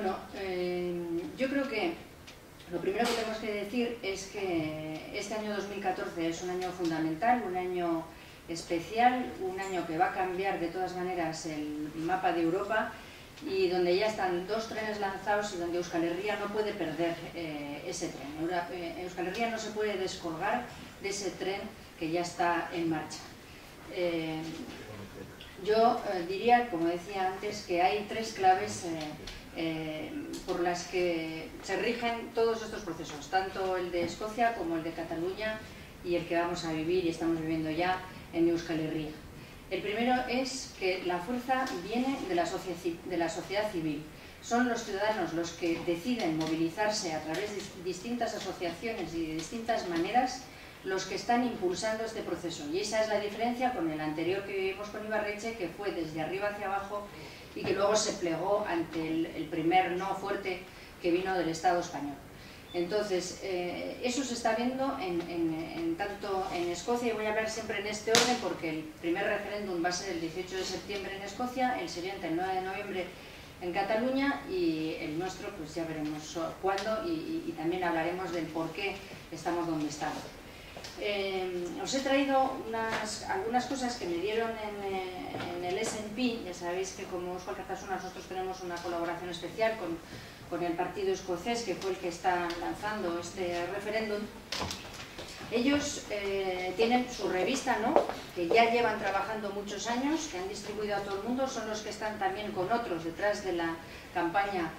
Bueno, yo creo que lo primero que tenemos que decir es que este año 2014 es un año fundamental, un año especial, un año que va a cambiar de todas maneras el mapa de Europa y donde ya están dos trenes lanzados y donde Euskal Herria no puede perder ese tren. Euskal Herria no se puede descolgar de ese tren que ya está en marcha. Yo diría, como decía antes, que hay tres claves por las que se rigen todos estos procesos, tanto el de Escocia como el de Cataluña y el que vamos a vivir y estamos viviendo ya en Euskal Herria. El primero es que la fuerza viene de la sociedad civil. Son los ciudadanos los que deciden movilizarse a través de distintas asociaciones y de distintas maneras los que están impulsando este proceso. Y esa es la diferencia con el anterior que vivimos con Ibarretxe, que fue desde arriba hacia abajo y que luego se plegó ante el primer no fuerte que vino del Estado español. Entonces, eso se está viendo tanto en Escocia, y voy a hablar siempre en este orden porque el primer referéndum va a ser el 18 de septiembre en Escocia, el siguiente el 9 de noviembre en Cataluña y el nuestro pues ya veremos cuándo y también hablaremos del por qué estamos donde estamos. Os he traído algunas cosas que me dieron en el S&P. Ya sabéis que como Eusko Alkartasuna nosotros tenemos una colaboración especial con el partido escocés, que fue el que está lanzando este referéndum. Ellos tienen su revista, ¿no?, que ya llevan trabajando muchos años, que han distribuido a todo el mundo, son los que están también con otros detrás de la campaña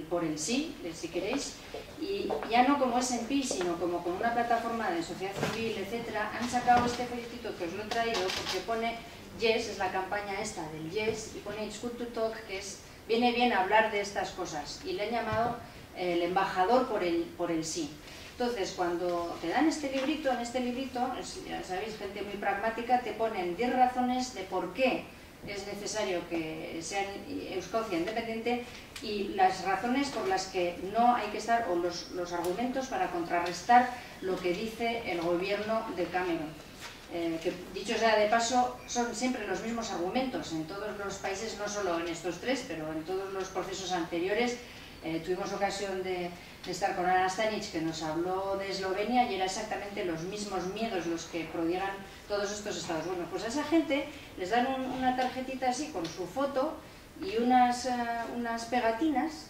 por el sí, si queréis, y ya no como S&P, sino como una plataforma de sociedad civil, etcétera. Han sacado este folletito que os lo he traído porque pone Yes, es la campaña esta del Yes, y pone It's good to talk, que viene bien hablar de estas cosas, y le han llamado el embajador por el sí. Entonces, cuando te dan este librito, en este librito, ya sabéis, gente muy pragmática, te ponen 10 razones de por qué es necesario que sea Escocia independiente y las razones por las que no hay que estar, o los argumentos para contrarrestar lo que dice el gobierno de Cameron. Que dicho sea de paso, son siempre los mismos argumentos en todos los países, no solo en estos tres, pero en todos los procesos anteriores. Tuvimos ocasión de estar con Ana Stanic, que nos habló de Eslovenia, y era exactamente los mismos miedos los que prodigan todos estos estados. Bueno, pues a esa gente les dan una tarjetita así con su foto y unas pegatinas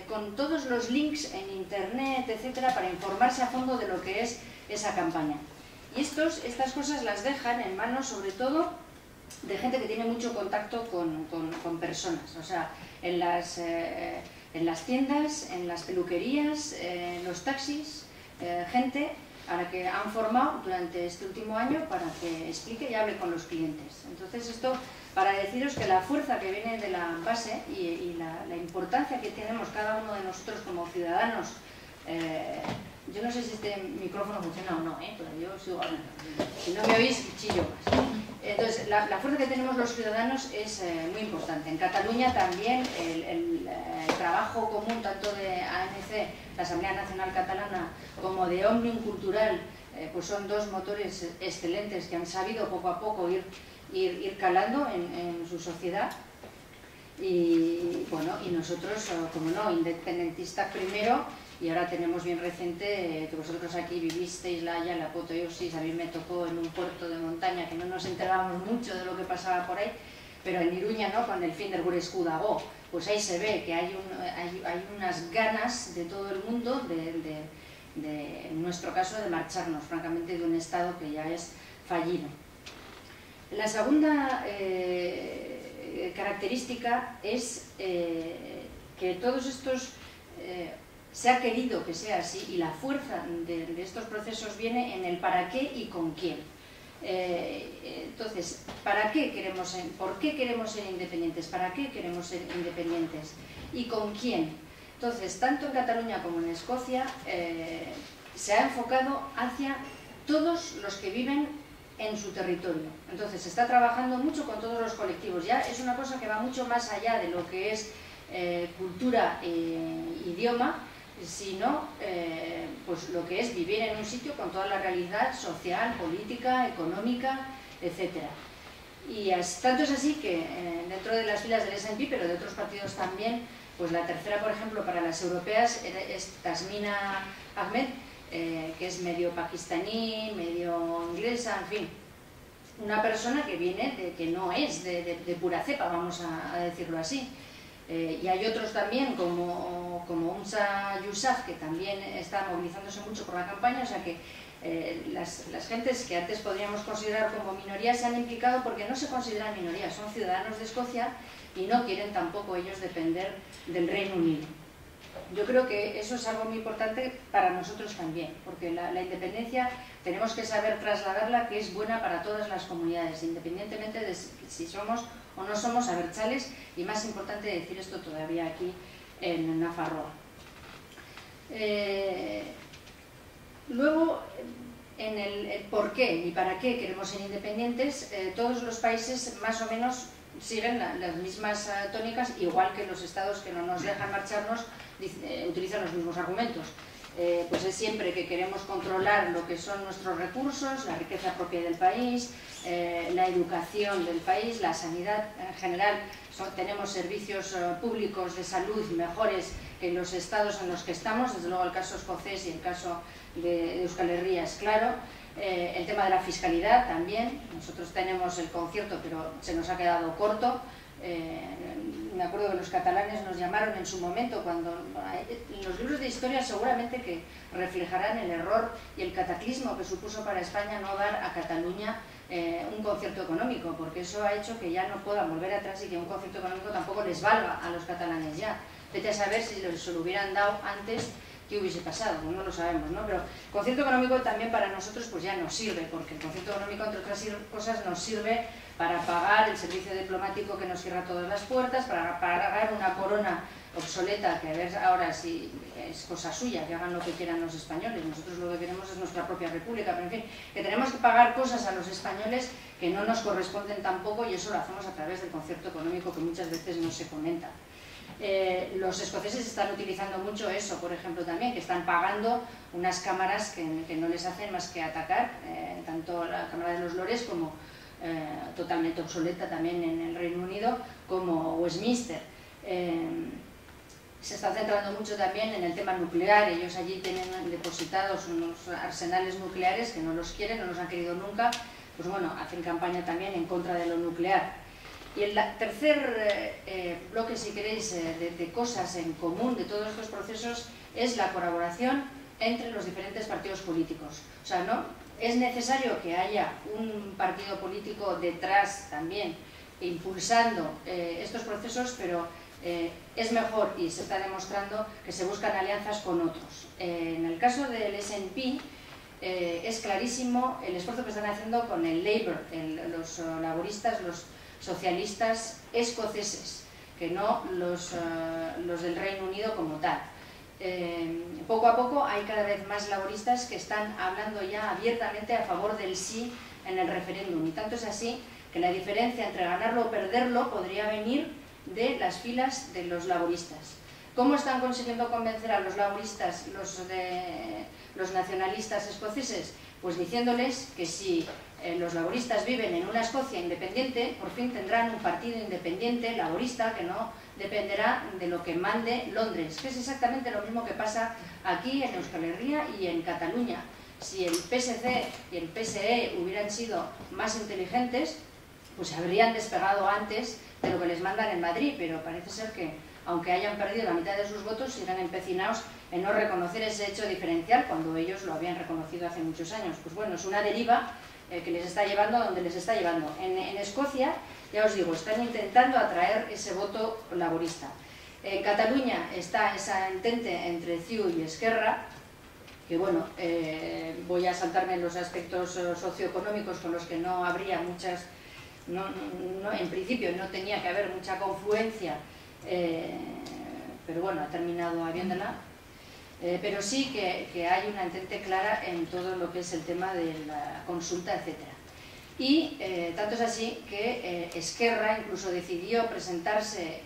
con todos los links en internet, etcétera, para informarse a fondo de lo que es esa campaña. Y estas cosas las dejan en manos, sobre todo, de gente que tiene mucho contacto con personas. O sea, en las tiendas, en las peluquerías, en los taxis, gente a la que han formado durante este último año para que explique y hable con los clientes. Entonces, esto para deciros que la fuerza que viene de la base y la importancia que tenemos cada uno de nosotros como ciudadanos. Yo no sé si este micrófono funciona o no, pero yo sigo hablando. Si no me oís, chillo más. Entonces, la fuerza que tenemos los ciudadanos es muy importante. En Cataluña también el trabajo común, tanto de ANC, la Asamblea Nacional Catalana, como de Òmnium Cultural, pues son dos motores excelentes que han sabido poco a poco ir calando en su sociedad. Y bueno, y nosotros, como no, independentistas primero. Y ahora tenemos bien reciente que vosotros aquí vivisteis la apoteosis. A mí me tocó en un puerto de montaña que no nos enterábamos mucho de lo que pasaba por ahí, pero en Iruña, ¿no?, con el fin del Gure Escudagó, pues ahí se ve que hay unas ganas de todo el mundo, en nuestro caso, de marcharnos, francamente, de un Estado que ya es fallido. La segunda característica es que todos estos... se ha querido que sea así, y la fuerza de estos procesos viene en el para qué y con quién. Entonces, ¿por qué queremos ser independientes? ¿Para qué queremos ser independientes? ¿Y con quién? Entonces, tanto en Cataluña como en Escocia se ha enfocado hacia todos los que viven en su territorio. Entonces, se está trabajando mucho con todos los colectivos. Ya es una cosa que va mucho más allá de lo que es cultura e idioma, sino pues lo que es vivir en un sitio con toda la realidad social, política, económica, etcétera. Y tanto es así que dentro de las filas del SNP, pero de otros partidos también, pues la tercera, por ejemplo, para las europeas es Tasmina Ahmed, que es medio pakistaní, medio inglesa, en fin. Una persona que viene que no es de pura cepa, vamos a decirlo así. Y hay otros también, como Unsa Yousaf, que también está movilizándose mucho por la campaña, o sea que las gentes que antes podríamos considerar como minorías se han implicado porque no se consideran minorías, son ciudadanos de Escocia y no quieren tampoco ellos depender del Reino Unido. Yo creo que eso es algo muy importante para nosotros también, porque la independencia tenemos que saber trasladarla, que es buena para todas las comunidades, independientemente de si somos o no somos abertzales, y más importante decir esto todavía aquí en Nafarroa. Luego, en el por qué y para qué queremos ser independientes, todos los países más o menos siguen las mismas tónicas, igual que los estados que no nos dejan marcharnos utilizan los mismos argumentos. Pues es siempre que queremos controlar lo que son nuestros recursos, la riqueza propia del país, la educación del país, la sanidad en general. Tenemos servicios públicos de salud mejores que en los estados en los que estamos, desde luego el caso escocés y el caso de Euskal Herria es claro. El tema de la fiscalidad también, nosotros tenemos el concierto pero se nos ha quedado corto. Me acuerdo que los catalanes nos llamaron en su momento, cuando los libros de historia seguramente que reflejarán el error y el cataclismo que supuso para España no dar a Cataluña un concierto económico, porque eso ha hecho que ya no puedan volver atrás y que un concierto económico tampoco les valga a los catalanes ya. Vete a saber si se lo hubieran dado antes, qué hubiese pasado, no lo sabemos, ¿no? Pero el concierto económico también para nosotros pues ya nos sirve, porque el concierto económico, entre otras cosas, nos sirve para pagar el servicio diplomático que nos cierra todas las puertas, para pagar una corona obsoleta, que a ver ahora si es cosa suya, que hagan lo que quieran los españoles, nosotros lo que queremos es nuestra propia república, pero en fin, que tenemos que pagar cosas a los españoles que no nos corresponden tampoco, y eso lo hacemos a través del concierto económico que muchas veces no se comenta. Los escoceses están utilizando mucho eso, por ejemplo, también, que están pagando unas cámaras que no les hacen más que atacar, tanto la Cámara de los Lores como totalmente obsoleta también en el Reino Unido, como Westminster. Se está centrando mucho también en el tema nuclear. Ellos allí tienen depositados unos arsenales nucleares que no los quieren, no los han querido nunca, pues bueno, hacen campaña también en contra de lo nuclear. Y el tercer bloque, si queréis, de cosas en común de todos estos procesos es la colaboración entre los diferentes partidos políticos. O sea, no es necesario que haya un partido político detrás también impulsando estos procesos, pero es mejor, y se está demostrando, que se buscan alianzas con otros. En el caso del SNP es clarísimo el esfuerzo que están haciendo con el Labour, los laboristas, los socialistas escoceses, que no los del Reino Unido como tal. Poco a poco hay cada vez más laboristas que están hablando ya abiertamente a favor del sí en el referéndum, y tanto es así que la diferencia entre ganarlo o perderlo podría venir de las filas de los laboristas. ¿Cómo están consiguiendo convencer a los laboristas, los nacionalistas escoceses? Pues diciéndoles que si los laboristas viven en una Escocia independiente, por fin tendrán un partido independiente laborista que no dependerá de lo que mande Londres, que es exactamente lo mismo que pasa aquí en Euskal Herria y en Cataluña. Si el PSC y el PSE hubieran sido más inteligentes, pues se habrían despegado antes de lo que les mandan en Madrid, pero parece ser que, aunque hayan perdido la mitad de sus votos, sigan empecinados en no reconocer ese hecho diferencial cuando ellos lo habían reconocido hace muchos años. Pues bueno, es una deriva que les está llevando a donde les está llevando. En Escocia, ya os digo, están intentando atraer ese voto laborista. En Cataluña está esa entente entre CiU y Esquerra, que bueno, voy a saltarme los aspectos socioeconómicos con los que no habría muchas, en principio no tenía que haber mucha confluencia, pero bueno, ha terminado habiéndola. Pero sí que hay una entente clara en todo lo que es el tema de la consulta, etc. Y tanto es así que Esquerra incluso decidió presentarse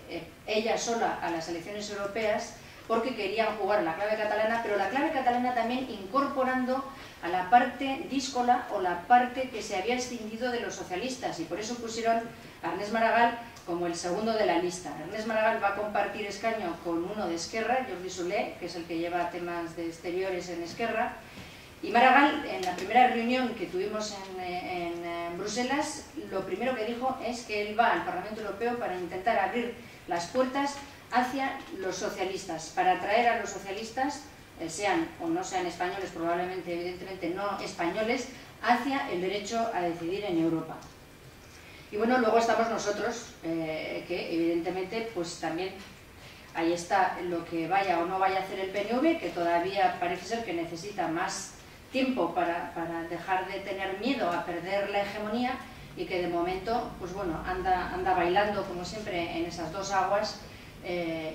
ella sola a las elecciones europeas porque querían jugar la clave catalana, pero la clave catalana también incorporando a la parte díscola o la parte que se había extinguido de los socialistas, y por eso pusieron a Ernest Maragall como el segundo de la lista. Ernest Maragall va a compartir escaño con uno de Esquerra, Jordi Soler, que es el que lleva temas de exteriores en Esquerra, y Maragall, en la primera reunión que tuvimos en Bruselas, lo primero que dijo es que él va al Parlamento Europeo para intentar abrir las puertas hacia los socialistas, para atraer a los socialistas, sean o no sean españoles, probablemente, evidentemente no españoles, hacia el derecho a decidir en Europa. Y bueno, luego estamos nosotros, que evidentemente pues también ahí está lo que vaya o no vaya a hacer el PNV, que todavía parece ser que necesita más tiempo para dejar de tener miedo a perder la hegemonía, y que de momento pues bueno, anda bailando como siempre en esas dos aguas,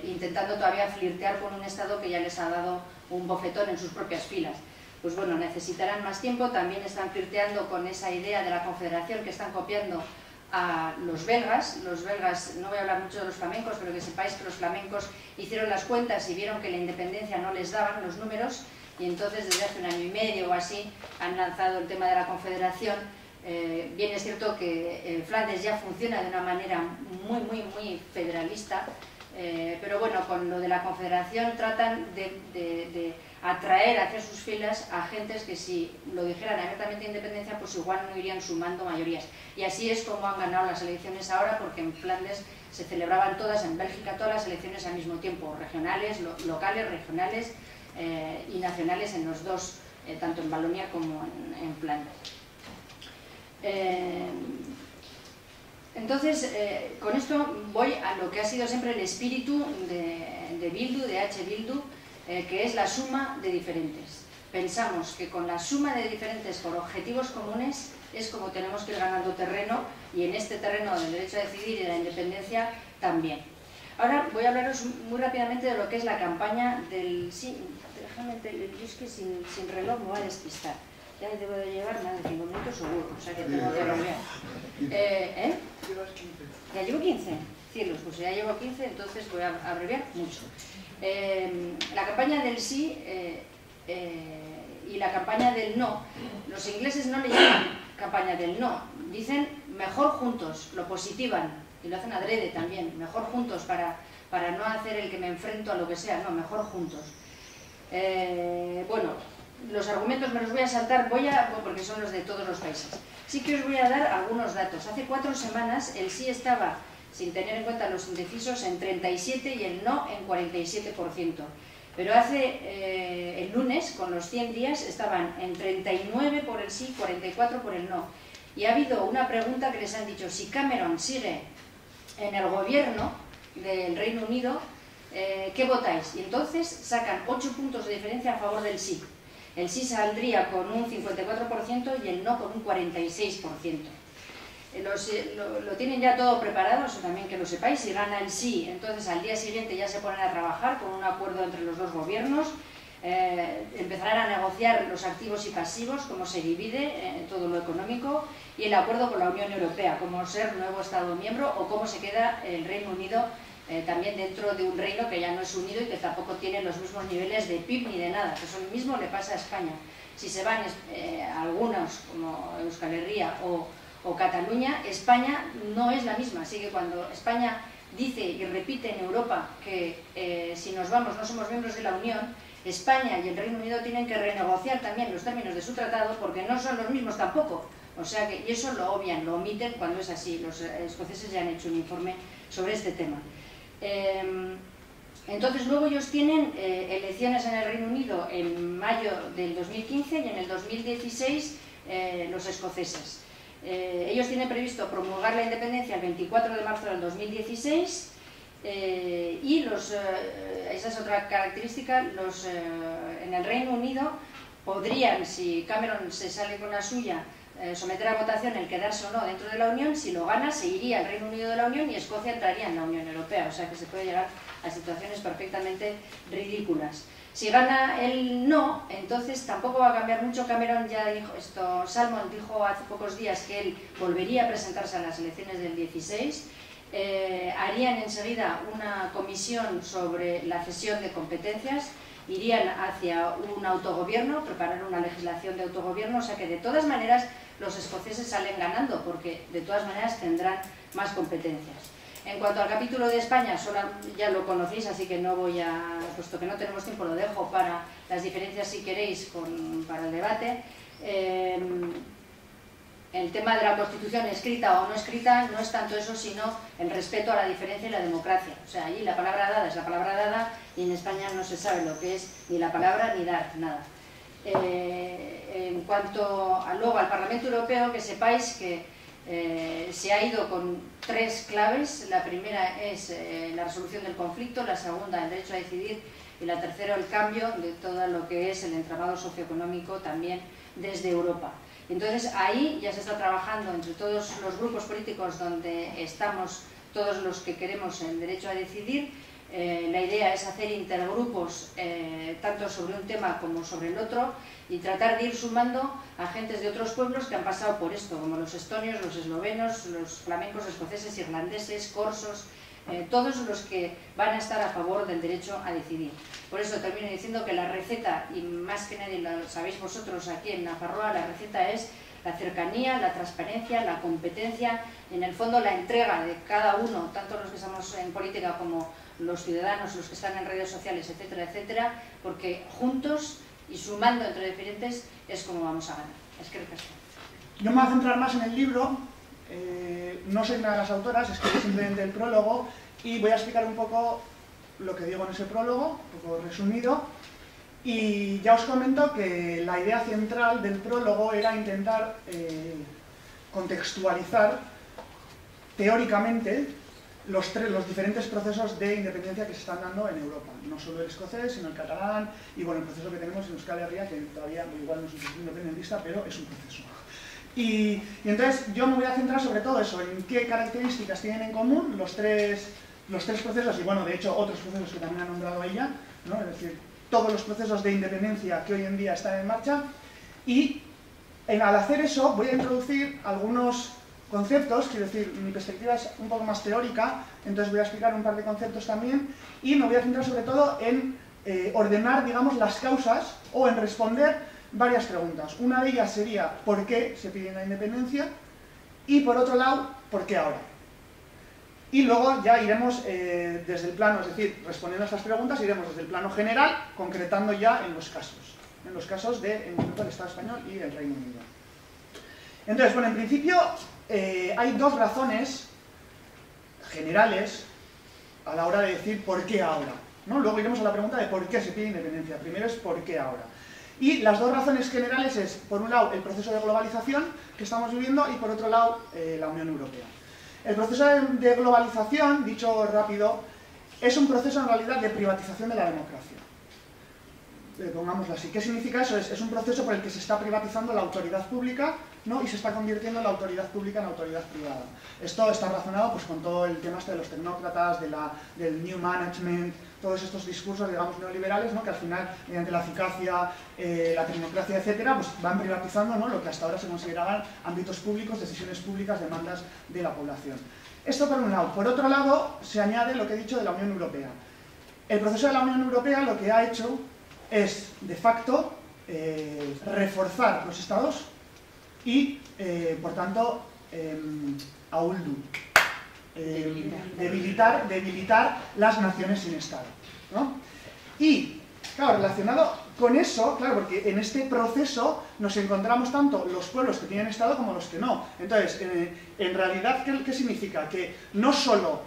intentando todavía flirtear con un Estado que ya les ha dado un bofetón en sus propias filas. Pues bueno, necesitarán más tiempo. También están flirteando con esa idea de la confederación que están copiando a los belgas. Los belgas, no voy a hablar mucho de los flamencos, pero que sepáis que los flamencos hicieron las cuentas y vieron que la independencia no les daban los números, y entonces desde hace un año y medio o así han lanzado el tema de la confederación. Bien es cierto que Flandes ya funciona de una manera muy federalista, pero bueno, con lo de la confederación tratan de atraer hacia sus filas a gentes que, si lo dijeran abiertamente de independencia, pues igual no irían sumando mayorías. Y así es como han ganado las elecciones ahora, porque en Flandes se celebraban todas, en Bélgica todas las elecciones al mismo tiempo, regionales, locales, regionales y nacionales en los dos, tanto en Valonia como en Flandes. Entonces, con esto voy a lo que ha sido siempre el espíritu de Bildu, de H. Bildu, que es la suma de diferentes. Pensamos que con la suma de diferentes por objetivos comunes es como tenemos que ir ganando terreno, y en este terreno del derecho a decidir y de la independencia también. Ahora voy a hablaros muy rápidamente de lo que es la campaña del... Sí, déjame, yo es que sin reloj me voy a despistar. Ya debo de llevar más de 5 minutos seguro, o sea que tengo que abreviar. Llevas 15. ¿Ya llevo 15? Cielos, pues ya llevo 15, entonces voy a abreviar mucho. La campaña del sí y la campaña del no, los ingleses no le llaman campaña del no, dicen mejor juntos, lo positivan, y lo hacen adrede también, mejor juntos para no hacer el que me enfrento a lo que sea, no, mejor juntos. Bueno, los argumentos me los voy a saltar, porque son los de todos los países. Sí que os voy a dar algunos datos. Hace 4 semanas el sí estaba, sin tener en cuenta los indecisos, en 37 y el no en 47%. Pero el lunes, con los 100 días, estaban en 39 por el sí, 44 por el no. Y ha habido una pregunta que les han dicho: si Cameron sigue en el gobierno del Reino Unido, ¿qué votáis? Y entonces sacan 8 puntos de diferencia a favor del sí. El sí saldría con un 54% y el no con un 46%. Lo tienen ya todo preparado, eso también que lo sepáis. Si gana el sí, entonces al día siguiente ya se ponen a trabajar con un acuerdo entre los dos gobiernos, empezarán a negociar los activos y pasivos, cómo se divide todo lo económico, y el acuerdo con la Unión Europea, cómo ser nuevo Estado miembro o cómo se queda el Reino Unido también dentro de un reino que ya no es unido y que tampoco tiene los mismos niveles de PIB ni de nada, que eso mismo le pasa a España. Si se van algunos, como Euskal Herria o Cataluña, España no es la misma. Así que cuando España dice y repite en Europa que si nos vamos no somos miembros de la Unión, España y el Reino Unido tienen que renegociar también los términos de su tratado, porque no son los mismos tampoco. O sea que, y eso lo obvian, lo omiten cuando es así. Los escoceses ya han hecho un informe sobre este tema. Entonces luego ellos tienen elecciones en el Reino Unido en mayo del 2015 y en el 2016 los escoceses. Ellos tienen previsto promulgar la independencia el 24 de marzo del 2016 y esa es otra característica, en el Reino Unido podrían, si Cameron se sale con la suya, someter a votación el quedarse o no dentro de la Unión. Si lo gana, se iría al Reino Unido de la Unión y Escocia entraría en la Unión Europea, o sea que se puede llegar a situaciones perfectamente ridículas. Si gana el no, entonces tampoco va a cambiar mucho. Cameron ya dijo esto, Salmond dijo hace pocos días que él volvería a presentarse a las elecciones del 16, harían enseguida una comisión sobre la cesión de competencias, irían hacia un autogobierno, preparar una legislación de autogobierno, o sea que de todas maneras los escoceses salen ganando, porque de todas maneras tendrán más competencias. En cuanto al capítulo de España, solo ya lo conocéis, así que no voy a, puesto que no tenemos tiempo, lo dejo para las diferencias si queréis para el debate. El tema de la Constitución escrita o no escrita no es tanto eso, sino el respeto a la diferencia y la democracia. O sea, allí la palabra dada es la palabra dada y en España no se sabe lo que es ni la palabra ni dar, nada. En cuanto luego al Parlamento Europeo, que sepáis que se ha ido con 3 claves. La primera es la resolución del conflicto, la segunda el derecho a decidir y la tercera el cambio de todo lo que es el entramado socioeconómico también desde Europa. Entonces ahí ya se está trabajando entre todos los grupos políticos donde estamos todos los que queremos el derecho a decidir. La idea es hacer intergrupos tanto sobre un tema como sobre el otro y tratar de ir sumando a gentes de otros pueblos que han pasado por esto, como los estonios, los eslovenos, los flamencos, escoceses, irlandeses, corsos, todos los que van a estar a favor del derecho a decidir. Por eso termino diciendo que la receta, y más que nadie lo sabéis vosotros aquí en Nafarroa, la receta es la cercanía, la transparencia, la competencia, en el fondo la entrega de cada uno, tanto los que estamos en política como los ciudadanos, los que están en redes sociales, etcétera, etcétera, porque juntos y sumando entre diferentes es como vamos a ganar. Es que yo me voy a centrar más en el libro, no soy una de las autoras, escribí simplemente el prólogo y voy a explicar un poco lo que digo en ese prólogo, un poco resumido. Y ya os comento que la idea central del prólogo era intentar contextualizar teóricamente los diferentes procesos de independencia que se están dando en Europa. No solo el escocés, sino el catalán y bueno, el proceso que tenemos en Euskal Herria, que todavía igual no es un proceso independentista, pero es un proceso. Y entonces yo me voy a centrar sobre todo eso, en qué características tienen en común los tres procesos, y bueno, de hecho otros procesos que también ha nombrado ella, ¿no? Es decir, todos los procesos de independencia que hoy en día están en marcha, y al hacer eso voy a introducir algunos conceptos, quiero decir, mi perspectiva es un poco más teórica, entonces voy a explicar un par de conceptos también, y me voy a centrar sobre todo en ordenar, digamos, las causas, o en responder varias preguntas. Una de ellas sería ¿por qué se pide la independencia? Y por otro lado, ¿por qué ahora? Y luego ya iremos desde el plano, es decir, respondiendo a estas preguntas, iremos desde el plano general, concretando ya en los casos de, en concreto, el Estado español y el Reino Unido. Entonces, bueno, en principio hay dos razones generales a la hora de decir ¿por qué ahora? ¿No? Luego iremos a la pregunta de ¿por qué se pide independencia? Primero es ¿por qué ahora? Y las dos razones generales es, por un lado, el proceso de globalización que estamos viviendo y por otro lado, la Unión Europea. El proceso de globalización, dicho rápido, es un proceso en realidad de privatización de la democracia. Pongámoslo así. ¿Qué significa eso? Es un proceso por el que se está privatizando la autoridad pública, ¿no? Y se está convirtiendo la autoridad pública en autoridad privada. Esto está relacionado pues, con todo el tema de los tecnócratas, del new management, todos estos discursos, digamos, neoliberales, ¿no? Que al final, mediante la eficacia, la tecnocracia, etcétera, pues van privatizando, ¿no? Lo que hasta ahora se consideraban ámbitos públicos, decisiones públicas, demandas de la población. Esto por un lado. Por otro lado, se añade lo que he dicho de la Unión Europea. El proceso de la Unión Europea lo que ha hecho es, de facto, reforzar los estados y, por tanto, auldu, debilitar las naciones sin estado, ¿no? Y, claro, relacionado con eso, claro, porque en este proceso nos encontramos tanto los pueblos que tienen estado como los que no. Entonces, en realidad, ¿qué significa? Que no solo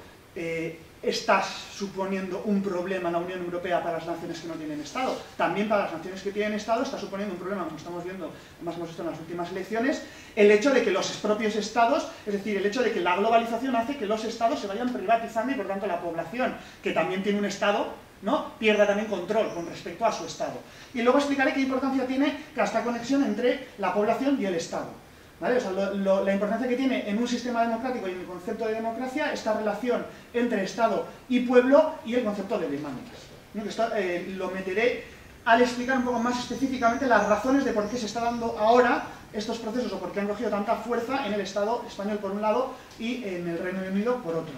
estás suponiendo un problema en la Unión Europea para las naciones que no tienen Estado. También para las naciones que tienen Estado está suponiendo un problema, como estamos viendo, además hemos visto en las últimas elecciones, el hecho de que los propios Estados, es decir, el hecho de que la globalización hace que los Estados se vayan privatizando y por tanto la población, que también tiene un Estado, ¿no? Pierda también control con respecto a su Estado. Y luego explicaré qué importancia tiene esta conexión entre la población y el Estado. ¿Vale? O sea, la importancia que tiene en un sistema democrático y en el concepto de democracia esta relación entre Estado y pueblo y el concepto de demandas. ¿No? Esto lo meteré al explicar un poco más específicamente las razones de por qué se está dando ahora estos procesos o por qué han cogido tanta fuerza en el Estado español por un lado y en el Reino Unido por otro.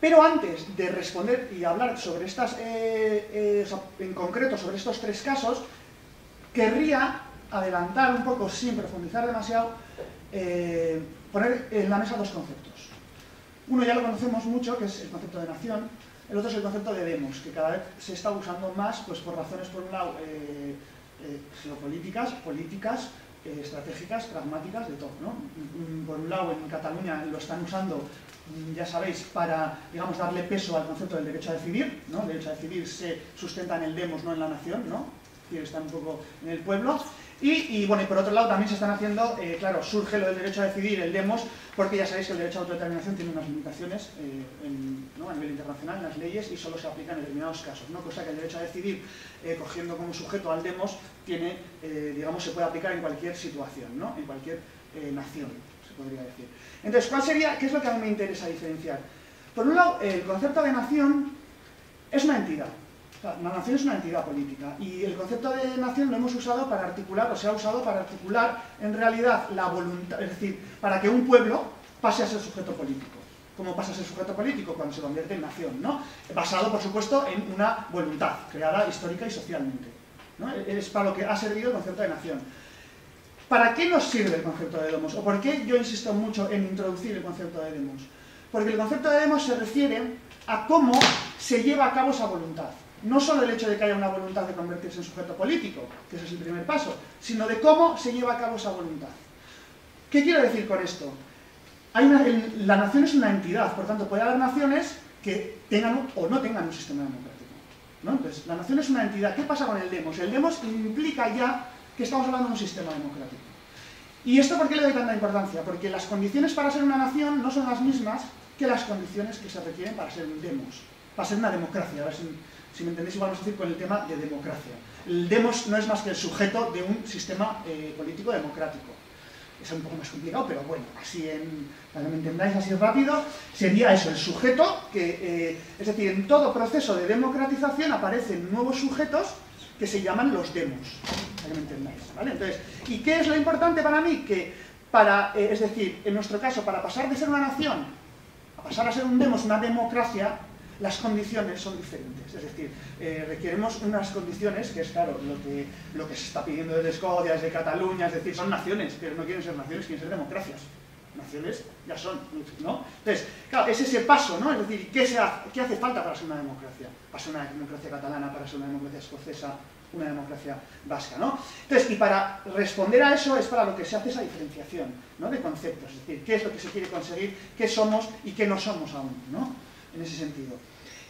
Pero antes de responder y hablar sobre estas, en concreto sobre estos tres casos, querría adelantar un poco, sin profundizar demasiado, poner en la mesa dos conceptos. Uno ya lo conocemos mucho, que es el concepto de nación. El otro es el concepto de demos, que cada vez se está usando más pues, por razones, por un lado, geopolíticas, políticas, estratégicas, pragmáticas, de todo, ¿no? Por un lado, en Cataluña lo están usando, ya sabéis, para, digamos, darle peso al concepto del derecho a decidir, ¿no? El derecho a decidir se sustenta en el demos, no en la nación, ¿no? Es decir, está un poco en el pueblo. Y bueno, y por otro lado también se están haciendo, claro, surge lo del derecho a decidir, el demos, porque ya sabéis que el derecho a autodeterminación tiene unas limitaciones ¿no? a nivel internacional, en las leyes, y solo se aplica en determinados casos, ¿no? Cosa que el derecho a decidir, cogiendo como sujeto al demos, tiene, digamos, se puede aplicar en cualquier situación, ¿no? En cualquier nación, se podría decir. Entonces, ¿qué es lo que a mí me interesa diferenciar? Por un lado, el concepto de nación es una entidad. La nación es una entidad política y el concepto de nación lo hemos usado para articular, o se ha usado para articular en realidad la voluntad, es decir, para que un pueblo pase a ser sujeto político. ¿Cómo pasa a ser sujeto político? Cuando se convierte en nación, ¿no? Basado, por supuesto, en una voluntad creada histórica y socialmente, ¿no? Es para lo que ha servido el concepto de nación. ¿Para qué nos sirve el concepto de demos? ¿O por qué yo insisto mucho en introducir el concepto de demos? Porque el concepto de demos se refiere a cómo se lleva a cabo esa voluntad. No solo el hecho de que haya una voluntad de convertirse en sujeto político, que ese es el primer paso, sino de cómo se lleva a cabo esa voluntad. ¿Qué quiero decir con esto? La nación es una entidad, por tanto puede haber naciones que tengan o no tengan un sistema democrático, ¿no? Entonces, la nación es una entidad. ¿Qué pasa con el demos? El demos implica ya que estamos hablando de un sistema democrático. ¿Y esto por qué le doy tanta importancia? Porque las condiciones para ser una nación no son las mismas que las condiciones que se requieren para ser un demos, para ser una democracia. A ver si me entendéis, vamos a decir con el tema de democracia. El demos no es más que el sujeto de un sistema político democrático. Es un poco más complicado, pero bueno, así para que me entendáis así rápido, sería eso, el sujeto que, es decir, en todo proceso de democratización aparecen nuevos sujetos que se llaman los demos, para que me entendáis, ¿vale? Entonces, ¿y qué es lo importante para mí? Que es decir, en nuestro caso, para pasar de ser una nación a pasar a ser un demos, una democracia, las condiciones son diferentes, es decir, requerimos unas condiciones, que es claro, lo que se está pidiendo desde Escocia, desde Cataluña, es decir, son naciones, pero no quieren ser naciones, quieren ser democracias. Naciones ya son, ¿no? Entonces, claro, es ese paso, ¿no? Es decir, ¿qué hace falta para ser una democracia? Para ser una democracia catalana, para ser una democracia escocesa, una democracia vasca, ¿no? Entonces, y para responder a eso es para lo que se hace esa diferenciación, ¿no? De conceptos, es decir, qué es lo que se quiere conseguir, qué somos y qué no somos aún, ¿no? En ese sentido.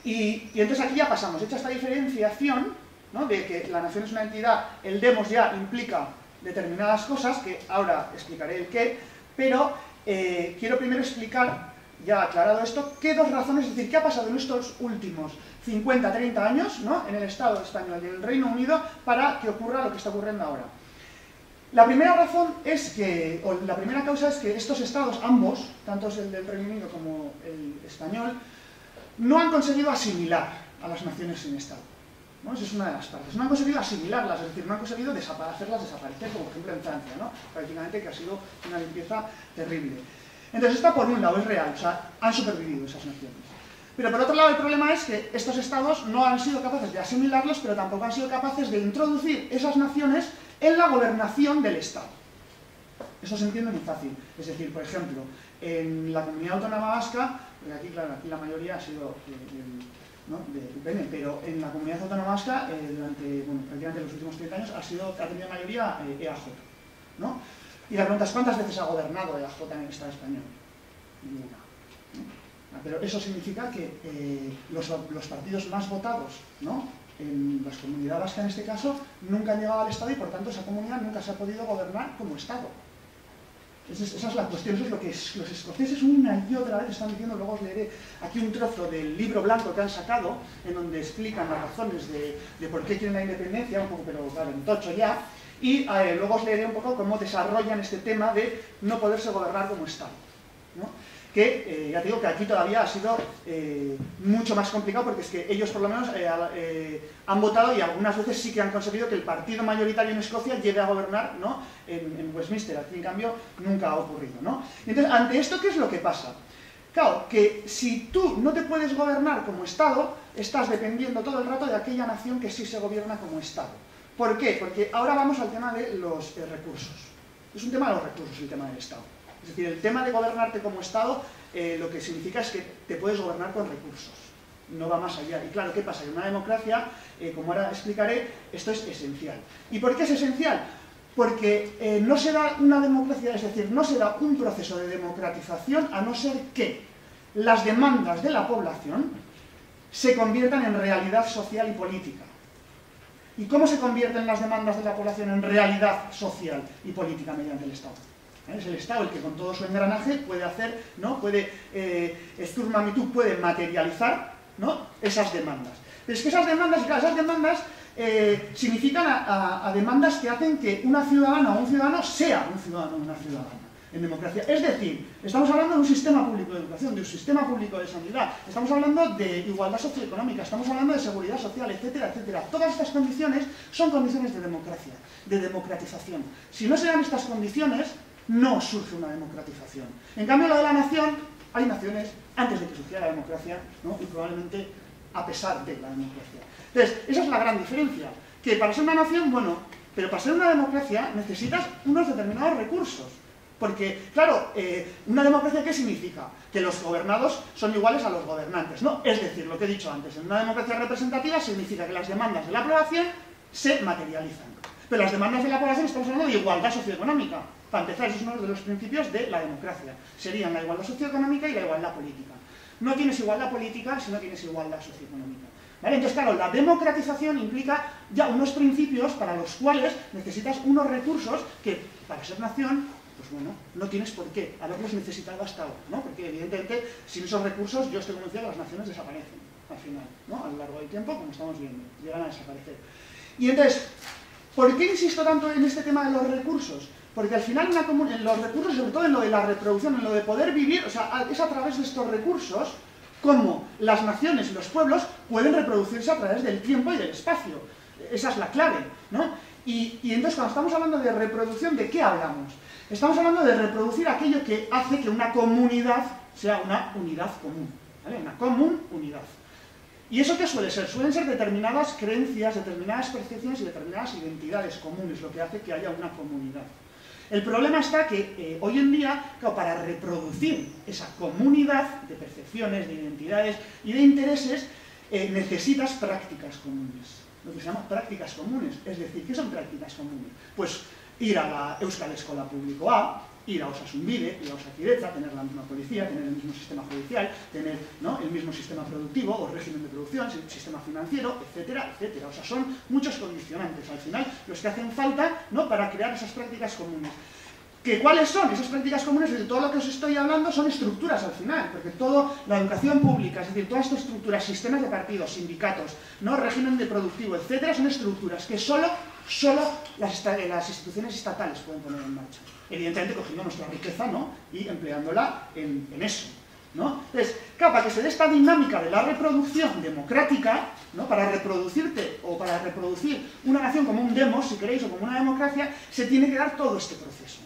Y entonces aquí ya pasamos, hecha esta diferenciación, ¿no? De que la nación es una entidad, el demos ya implica determinadas cosas, que ahora explicaré el qué, pero quiero primero explicar, ya aclarado esto, qué dos razones, es decir, qué ha pasado en estos últimos 50, 30 años, ¿no? En el Estado español y en el Reino Unido para que ocurra lo que está ocurriendo ahora. La primera razón es que, o la primera causa es que estos estados, ambos, tanto el del Reino Unido como el español, no han conseguido asimilar a las naciones sin Estado, ¿no? Esa es una de las partes. No han conseguido asimilarlas, es decir, no han conseguido hacerlas desaparecer, como por ejemplo en Francia, ¿no? Prácticamente, que ha sido una limpieza terrible. Entonces, esto por un lado es real, o sea, han supervivido esas naciones. Pero por otro lado el problema es que estos estados no han sido capaces de asimilarlos, pero tampoco han sido capaces de introducir esas naciones en la gobernación del Estado. Eso se entiende muy fácil. Es decir, por ejemplo, en la Comunidad Autónoma Vasca, porque aquí, claro, aquí la mayoría ha sido ¿no? de UPN, pero en la Comunidad Autónoma Vasca, durante, bueno, prácticamente los últimos 30 años, ha tenido mayoría EAJ, ¿no? Y la pregunta es, ¿cuántas veces ha gobernado EAJ en el Estado español? Ninguna, ¿no? Pero eso significa que los partidos más votados, ¿no? En la comunidad vasca, en este caso, nunca han llegado al Estado y, por tanto, esa comunidad nunca se ha podido gobernar como Estado. Esa es la cuestión, eso es lo que los escoceses una y otra vez están diciendo. Luego os leeré aquí un trozo del libro blanco que han sacado, en donde explican las razones de por qué quieren la independencia, un poco, pero claro, en tocho ya, y luego os leeré un poco cómo desarrollan este tema de no poderse gobernar como Estado, ¿no? que ya te digo que aquí todavía ha sido mucho más complicado, porque es que ellos por lo menos han votado y algunas veces sí que han conseguido que el partido mayoritario en Escocia llegue a gobernar, ¿no?, en Westminster. Aquí en cambio nunca ha ocurrido, ¿no? Entonces, ante esto, ¿qué es lo que pasa? Claro, que si tú no te puedes gobernar como Estado, estás dependiendo todo el rato de aquella nación que sí se gobierna como Estado. ¿Por qué? Porque ahora vamos al tema de los recursos. Es un tema de los recursos el tema del Estado. Es decir, el tema de gobernarte como Estado lo que significa es que te puedes gobernar con recursos. No va más allá. Y claro, ¿qué pasa? En una democracia, como ahora explicaré, esto es esencial. ¿Y por qué es esencial? Porque no se da una democracia, es decir, no se da un proceso de democratización a no ser que las demandas de la población se conviertan en realidad social y política. ¿Y cómo se convierten las demandas de la población en realidad social y política? Mediante el Estado. Es el Estado el que con todo su engranaje puede hacer, ¿no?, puede, Sturm Magnitud puede materializar, ¿no?, esas demandas. Pero es que esas demandas, y claro, esas demandas significan a demandas que hacen que una ciudadana o un ciudadano sea un ciudadano o una ciudadana en democracia. Es decir, estamos hablando de un sistema público de educación, de un sistema público de sanidad, estamos hablando de igualdad socioeconómica, estamos hablando de seguridad social, etcétera, etcétera. Todas estas condiciones son condiciones de democracia, de democratización. Si no se dan estas condiciones, no surge una democratización. En cambio, la de la nación, hay naciones antes de que surgiera la democracia, ¿no?, y probablemente a pesar de la democracia. Entonces, esa es la gran diferencia, que para ser una nación, bueno, pero para ser una democracia necesitas unos determinados recursos. Porque, claro, una democracia, ¿qué significa? Que los gobernados son iguales a los gobernantes, ¿no? Es decir, lo que he dicho antes, en una democracia representativa significa que las demandas de la población se materializan. Pero las demandas de la población, estamos hablando de igualdad socioeconómica. Para empezar, eso es uno de los principios de la democracia. Serían la igualdad socioeconómica y la igualdad política. No tienes igualdad política si no tienes igualdad socioeconómica. ¿Vale? Entonces, claro, la democratización implica ya unos principios para los cuales necesitas unos recursos que, para ser nación, pues bueno, no tienes por qué haberlos necesitado hasta ahora, ¿no? Porque evidentemente, sin esos recursos, yo estoy convencido que las naciones desaparecen al final, ¿no? A lo largo del tiempo, como estamos viendo, llegan a desaparecer. Y entonces, ¿por qué insisto tanto en este tema de los recursos? Porque al final en los recursos, sobre todo en lo de la reproducción, en lo de poder vivir, o sea, es a través de estos recursos como las naciones y los pueblos pueden reproducirse a través del tiempo y del espacio. Esa es la clave, ¿no? Y entonces, cuando estamos hablando de reproducción, ¿de qué hablamos? Estamos hablando de reproducir aquello que hace que una comunidad sea una unidad común, ¿vale? Una común unidad. ¿Y eso qué suele ser? Suelen ser determinadas creencias, determinadas percepciones y determinadas identidades comunes, lo que hace que haya una comunidad. El problema está que hoy en día, claro, para reproducir esa comunidad de percepciones, de identidades y de intereses, necesitas prácticas comunes. Lo que se llama prácticas comunes. Es decir, ¿qué son prácticas comunes? Pues ir a la Euskal Eskola Público A, ir a Osasunbide, ir a Osakidetza, tener la misma policía, tener el mismo sistema judicial, tener, ¿no?, el mismo sistema productivo o régimen de producción, el sistema financiero, etcétera, etcétera. O sea, son muchos condicionantes al final los que hacen falta, ¿no?, para crear esas prácticas comunes. ¿Cuáles son esas prácticas comunes? De todo lo que os estoy hablando son estructuras al final, porque toda la educación pública, es decir, todas estas estructuras, sistemas de partidos, sindicatos, ¿no?, régimen de productivo, etcétera, son estructuras que solo las instituciones estatales pueden poner en marcha. Evidentemente cogiendo nuestra riqueza, ¿no?, y empleándola en eso, ¿no? Entonces, claro, para que se dé esta dinámica de la reproducción democrática, ¿no?, para reproducirte o para reproducir una nación como un demos, si queréis, o como una democracia, se tiene que dar todo este proceso.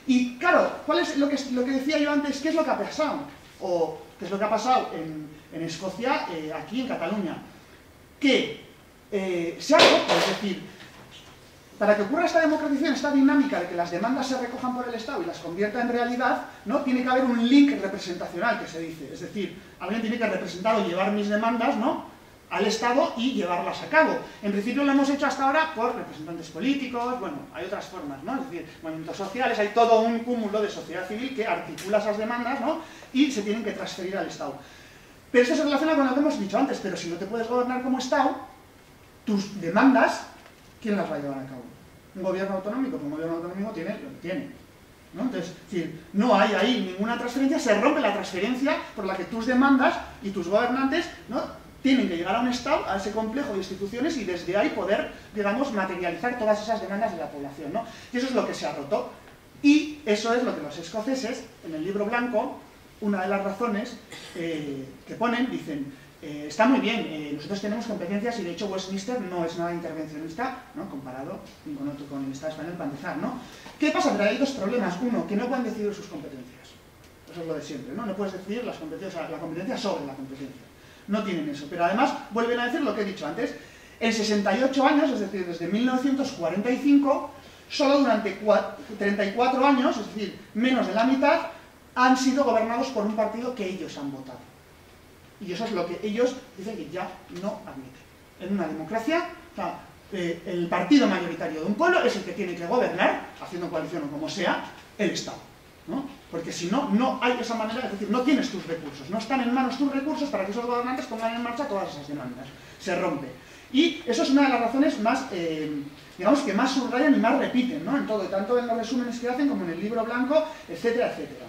Y claro, ¿cuál es lo que decía yo antes? ¿Qué es lo que ha pasado? O qué es lo que ha pasado en Escocia, aquí en Cataluña. Que se ha roto, es decir, para que ocurra esta democratización, esta dinámica de que las demandas se recojan por el Estado y las convierta en realidad, ¿no?, tiene que haber un link representacional, que se dice. Es decir, alguien tiene que representar o llevar mis demandas, ¿no?, al Estado y llevarlas a cabo. En principio lo hemos hecho hasta ahora por representantes políticos, bueno, hay otras formas, ¿no? Es decir, movimientos sociales, hay todo un cúmulo de sociedad civil que articula esas demandas, ¿no?, y se tienen que transferir al Estado. Pero esto se relaciona con lo que hemos dicho antes, pero si no te puedes gobernar como Estado, tus demandas, ¿quién las va a llevar a cabo? Un gobierno autonómico, pues un gobierno autonómico tiene lo que tiene, ¿no? Entonces, es decir, no hay ahí ninguna transferencia, se rompe la transferencia por la que tus demandas y tus gobernantes, ¿no?, tienen que llegar a un Estado, a ese complejo de instituciones y desde ahí poder, digamos, materializar todas esas demandas de la población, ¿no? Y eso es lo que se ha roto. Y eso es lo que los escoceses, en el libro blanco, una de las razones que ponen, dicen, está muy bien, nosotros tenemos competencias y de hecho Westminster no es nada intervencionista, ¿no?, comparado con el Estado español, para empezar, ¿no? ¿Qué pasa? Pero hay dos problemas. Uno, que no pueden decidir sus competencias. Eso es lo de siempre, ¿no? No puedes decidir las competencias, la competencia sobre la competencia. No tienen eso. Pero además vuelven a decir lo que he dicho antes. En 68 años, es decir, desde 1945, solo durante 34 años, es decir, menos de la mitad, han sido gobernados por un partido que ellos han votado. Y eso es lo que ellos dicen que ya no admiten. En una democracia, o sea, el partido mayoritario de un pueblo es el que tiene que gobernar, haciendo coalición o como sea, el Estado, ¿no? Porque si no, no hay esa manera, es decir, no tienes tus recursos, no están en manos tus recursos para que esos gobernantes pongan en marcha todas esas demandas. Se rompe. Y eso es una de las razones más, digamos, que más subrayan y más repiten, ¿no? En todo, tanto en los resúmenes que hacen como en el libro blanco, etcétera, etcétera.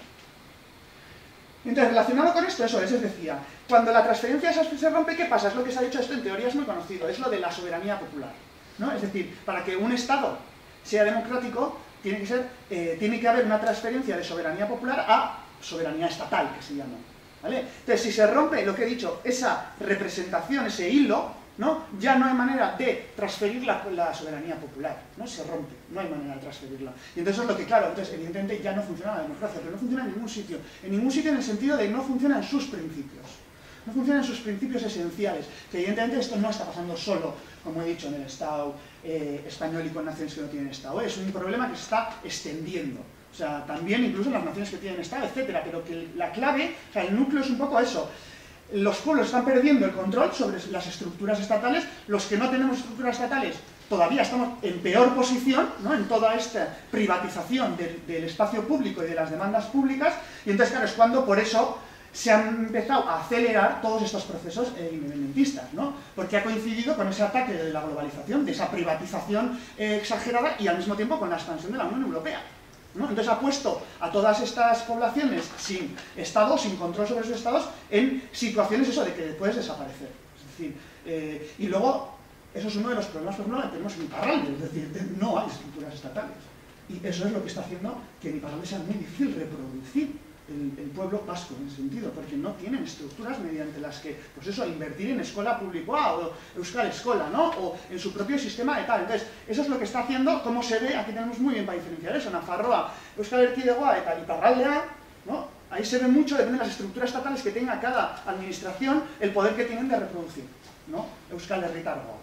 Entonces, relacionado con esto, eso es, decía, cuando la transferencia se rompe, ¿qué pasa? Es lo que se ha dicho, esto en teoría es muy conocido, es lo de la soberanía popular, ¿no? Es decir, para que un Estado sea democrático, tiene que haber una transferencia de soberanía popular a soberanía estatal, que se llama, ¿vale? Entonces, si se rompe, lo que he dicho, esa representación, ese hilo, ¿no?, ya no hay manera de transferir la soberanía popular, ¿no? Se rompe, no hay manera de transferirla. Y entonces es lo que, claro, entonces evidentemente ya no funciona la democracia, pero no funciona en ningún sitio en el sentido de no funciona en sus principios. No funciona en sus principios esenciales, que evidentemente esto no está pasando solo, como he dicho, en el Estado español y con naciones que no tienen Estado. Es un problema que se está extendiendo. O sea, también incluso en las naciones que tienen Estado, etcétera, pero que la clave, o sea, el núcleo es un poco eso. Los pueblos están perdiendo el control sobre las estructuras estatales, los que no tenemos estructuras estatales todavía estamos en peor posición, ¿no?, en toda esta privatización del espacio público y de las demandas públicas, y entonces, claro, es cuando por eso se han empezado a acelerar todos estos procesos independentistas, ¿no? Porque ha coincidido con ese ataque de la globalización, de esa privatización exagerada y al mismo tiempo con la expansión de la Unión Europea, ¿no? Entonces ha puesto a todas estas poblaciones sin Estado, sin control sobre sus estados, en situaciones eso de que puedes desaparecer. Es decir, y luego, eso es uno de los problemas, por ejemplo, que tenemos en Iparralde, es decir, no hay estructuras estatales. Y eso es lo que está haciendo que en Iparralde sea muy difícil reproducir el pueblo vasco en ese sentido, porque no tienen estructuras mediante las que, pues eso, invertir en escuela pública o Euskal Escola, ¿no? O en su propio sistema de tal. Entonces, eso es lo que está haciendo, como se ve, aquí tenemos muy bien para diferenciar eso, Nafarroa, Euskal Erkidegoa eta Iparraldea, ¿no? Ahí se ve mucho, depende de las estructuras estatales que tenga cada administración, el poder que tienen de reproducir, ¿no? Euskal Herritargoa.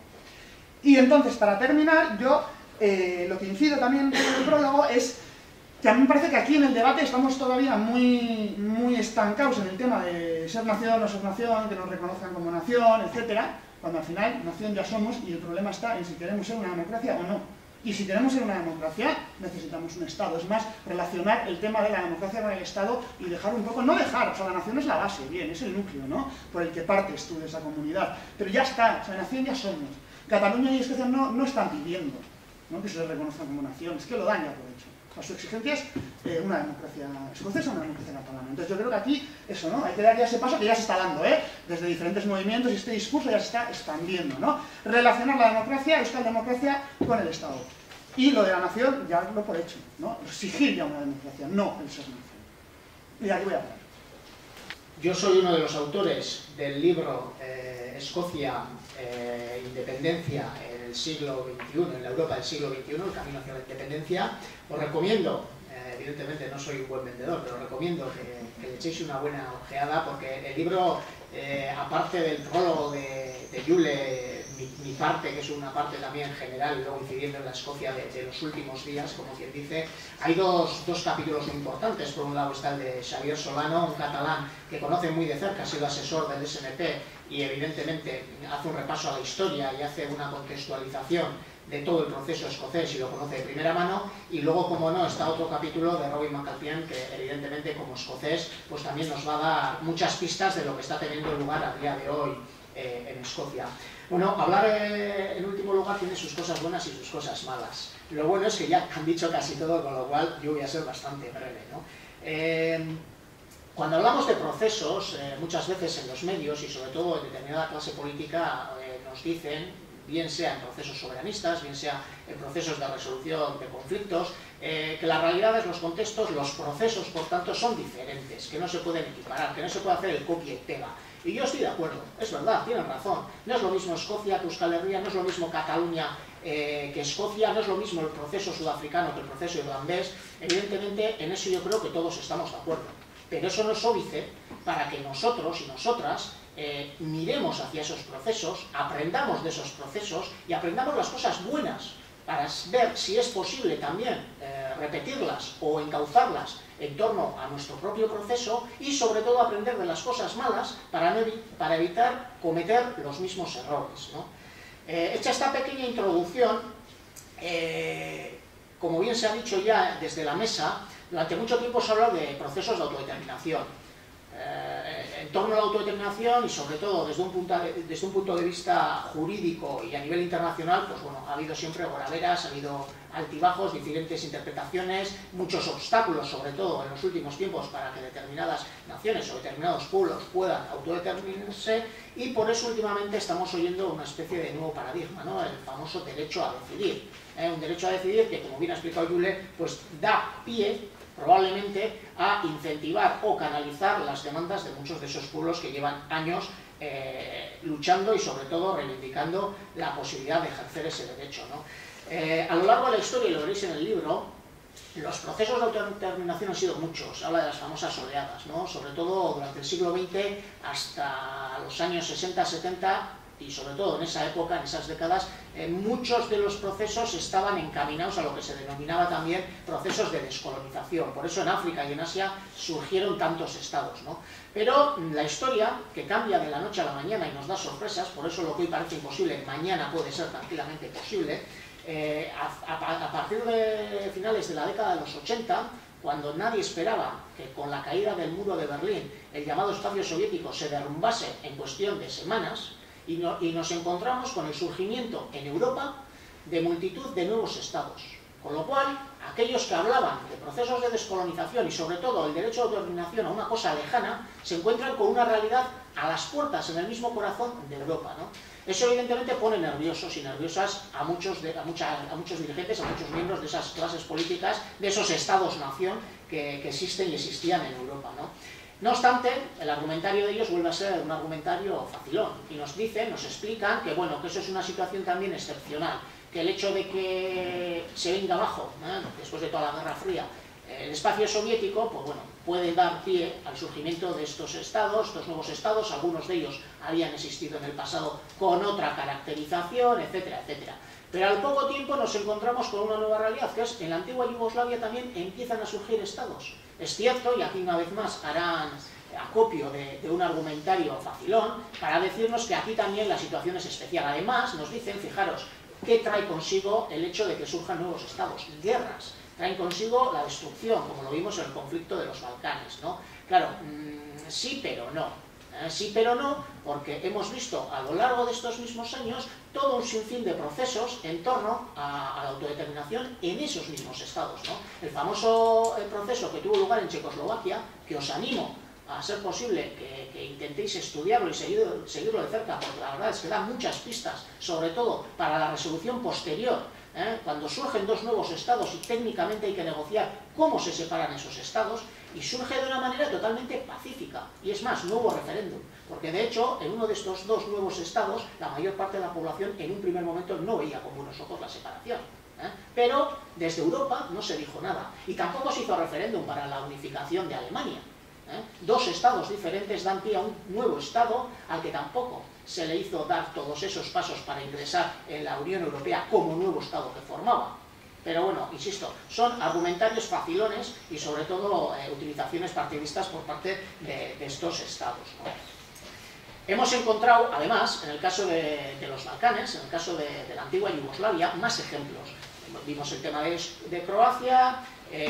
Y entonces, para terminar, yo lo que incido también en el prólogo es que a mí me parece que aquí en el debate estamos todavía muy estancados en el tema de ser nación o no ser nación, que nos reconozcan como nación, etcétera, cuando al final nación ya somos y el problema está en si queremos ser una democracia o no. Y si queremos ser una democracia, necesitamos un Estado. Es más, relacionar el tema de la democracia con el Estado y dejar un poco, no dejar, o sea, la nación es la base, bien, es el núcleo, ¿no?, por el que partes tú de esa comunidad. Pero ya está, o sea, nación ya somos. Cataluña y Escocia no están pidiendo, ¿no?, que se les reconozcan como nación, es que lo dan ya por hecho. A su exigencia es una democracia escocesa o una democracia catalana. Entonces yo creo que aquí, eso, ¿no?, hay que dar ya ese paso que ya se está dando, desde diferentes movimientos, y este discurso ya se está expandiendo, ¿no? Relacionar la democracia, Euskal Democracia, con el Estado. Y lo de la nación, ya lo por hecho, ¿no? Exigir ya una democracia, no el ser nación. Y aquí voy a parar. Yo soy uno de los autores del libro Escocia, Independencia en el siglo XXI, en la Europa del siglo XXI, el camino hacia la independencia. Os recomiendo, evidentemente no soy un buen vendedor, pero os recomiendo que le echéis una buena ojeada, porque el libro, aparte del prólogo de Yule, mi parte, que es una parte también general, y luego incidiendo en la Escocia de los últimos días, como quien dice, hay dos capítulos muy importantes. Por un lado está el de Xavier Solano, un catalán que conoce muy de cerca, ha sido asesor del SNP y evidentemente hace un repaso a la historia y hace una contextualización de todo el proceso escocés y lo conoce de primera mano. Y luego, como no, está otro capítulo de Robin McAlpine, que evidentemente como escocés pues también nos va a dar muchas pistas de lo que está teniendo lugar a día de hoy en Escocia. Bueno, hablar en último lugar tiene sus cosas buenas y sus cosas malas. Lo bueno es que ya han dicho casi todo, con lo cual yo voy a ser bastante breve, ¿no? Cuando hablamos de procesos, muchas veces en los medios y sobre todo en determinada clase política nos dicen, bien sea en procesos soberanistas, bien sea en procesos de resolución de conflictos, que las realidades, los contextos, los procesos, por tanto, son diferentes, que no se pueden equiparar, que no se puede hacer el copia y pega. Y yo estoy de acuerdo, es verdad, tienen razón. No es lo mismo Escocia que Euskal Herria, no es lo mismo Cataluña que Escocia, no es lo mismo el proceso sudafricano que el proceso irlandés. Evidentemente, en eso yo creo que todos estamos de acuerdo. Pero eso no es óbice para que nosotros y nosotras miremos hacia esos procesos, aprendamos de esos procesos y aprendamos las cosas buenas para ver si es posible también repetirlas o encauzarlas en torno a nuestro propio proceso y sobre todo aprender de las cosas malas para evitar cometer los mismos errores, ¿no? Hecha esta pequeña introducción, como bien se ha dicho ya desde la mesa, durante mucho tiempo se ha hablado de procesos de autodeterminación. En torno a la autodeterminación y sobre todo desde un punto de vista jurídico y a nivel internacional, pues bueno, ha habido siempre goraderas, ha habido altibajos, diferentes interpretaciones, muchos obstáculos, sobre todo en los últimos tiempos, para que determinadas naciones o determinados pueblos puedan autodeterminarse, y por eso últimamente estamos oyendo una especie de nuevo paradigma, ¿no? El famoso derecho a decidir. Un derecho a decidir que, como bien ha explicado Jule, pues da pie probablemente a incentivar o canalizar las demandas de muchos de esos pueblos que llevan años luchando y sobre todo reivindicando la posibilidad de ejercer ese derecho, ¿no? A lo largo de la historia, y lo veréis en el libro, los procesos de autodeterminación han sido muchos. Habla de las famosas oleadas, ¿no? Sobre todo durante el siglo XX hasta los años 60-70 y sobre todo en esa época, en esas décadas, muchos de los procesos estaban encaminados a lo que se denominaba también procesos de descolonización. Por eso en África y en Asia surgieron tantos estados, ¿no? Pero la historia, que cambia de la noche a la mañana y nos da sorpresas, por eso lo que hoy parece imposible, mañana puede ser tranquilamente posible, a partir de finales de la década de los 80, cuando nadie esperaba que con la caída del muro de Berlín el llamado espacio soviético se derrumbase en cuestión de semanas, y nos encontramos con el surgimiento en Europa de multitud de nuevos estados. Con lo cual, aquellos que hablaban de procesos de descolonización y sobre todo el derecho de autodeterminación a una cosa lejana, se encuentran con una realidad a las puertas, en el mismo corazón de Europa, ¿no? Eso evidentemente pone nerviosos y nerviosas a muchos dirigentes, a muchos miembros de esas clases políticas, de esos estados-nación que existen y existían en Europa, ¿no? No obstante, el argumentario de ellos vuelve a ser un argumentario facilón y nos explican que, bueno, que eso es una situación también excepcional, que el hecho de que se venga abajo, después de toda la Guerra Fría, el espacio soviético, pues bueno, puede dar pie al surgimiento de estos estados, estos nuevos estados. Algunos de ellos habían existido en el pasado con otra caracterización, etcétera, etcétera. Pero al poco tiempo nos encontramos con una nueva realidad, que es en la antigua Yugoslavia también empiezan a surgir estados. Es cierto, y aquí una vez más harán acopio de un argumentario facilón, para decirnos que aquí también la situación es especial. Además, nos dicen, fijaros, ¿qué trae consigo el hecho de que surjan nuevos estados? Guerras. Traen consigo la destrucción, como lo vimos en el conflicto de los Balcanes, ¿no? Claro, sí pero no. Sí pero no, porque hemos visto a lo largo de estos mismos años todo un sinfín de procesos en torno a la autodeterminación en esos mismos estados, ¿no? El famoso proceso que tuvo lugar en Checoslovaquia, que os animo a ser posible que intentéis estudiarlo y seguirlo de cerca, porque la verdad es que da muchas pistas, sobre todo para la resolución posterior, cuando surgen dos nuevos estados y técnicamente hay que negociar cómo se separan esos estados, y surge de una manera totalmente pacífica, y es más, no hubo referéndum, porque de hecho en uno de estos dos nuevos estados la mayor parte de la población en un primer momento no veía con buenos ojos la separación, pero desde Europa no se dijo nada, y tampoco se hizo referéndum para la unificación de Alemania. Dos estados diferentes dan pie a un nuevo estado al que tampoco se le hizo dar todos esos pasos para ingresar en la Unión Europea como nuevo estado que formaba. Pero bueno, insisto, son argumentarios facilones y sobre todo utilizaciones partidistas por parte de estos estados, ¿no? Hemos encontrado, además, en el caso de los Balcanes, en el caso de la antigua Yugoslavia, más ejemplos. Vimos el tema de Croacia,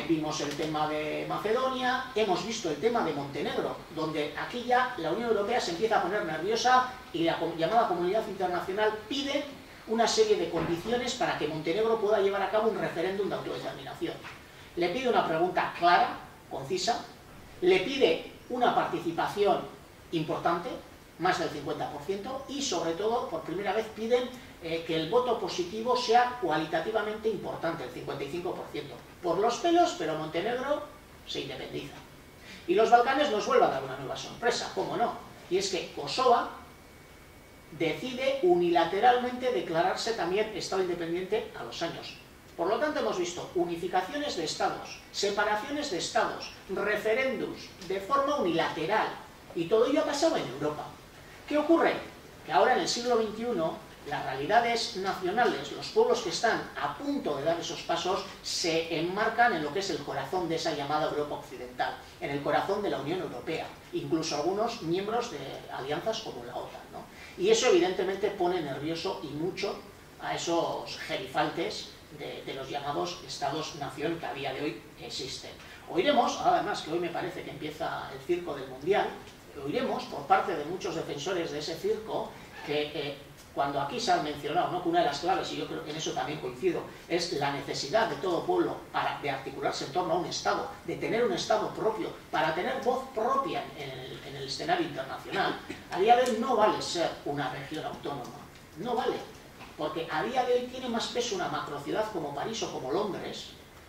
vimos el tema de Macedonia, hemos visto el tema de Montenegro, donde aquí ya la Unión Europea se empieza a poner nerviosa y la llamada comunidad internacional pide una serie de condiciones para que Montenegro pueda llevar a cabo un referéndum de autodeterminación. Le pide una pregunta clara, concisa, le pide una participación importante, más del 50%, y sobre todo, por primera vez, piden que el voto positivo sea cualitativamente importante, el 55%. Por los pelos, pero Montenegro se independiza. Y los Balcanes nos vuelven a dar una nueva sorpresa, ¿cómo no? Y es que Kosovo decide unilateralmente declararse también Estado independiente a los años. Por lo tanto, hemos visto unificaciones de estados, separaciones de estados, referéndums de forma unilateral, y todo ello ha pasado en Europa. ¿Qué ocurre? Que ahora en el siglo XXI las realidades nacionales, los pueblos que están a punto de dar esos pasos, se enmarcan en lo que es el corazón de esa llamada Europa Occidental, en el corazón de la Unión Europea, incluso algunos miembros de alianzas como la OTAN, ¿no? Y eso evidentemente pone nervioso y mucho a esos gerifaltes de los llamados Estados-nación que a día de hoy existen. Oiremos, además que hoy me parece que empieza el circo del Mundial, oiremos por parte de muchos defensores de ese circo que cuando aquí se ha mencionado, ¿no?, que una de las claves, y yo creo que en eso también coincido, es la necesidad de todo pueblo de articularse en torno a un Estado, de tener un Estado propio, para tener voz propia en el escenario internacional. A día de hoy no vale ser una región autónoma, no vale, porque a día de hoy tiene más peso una macrociudad como París o como Londres,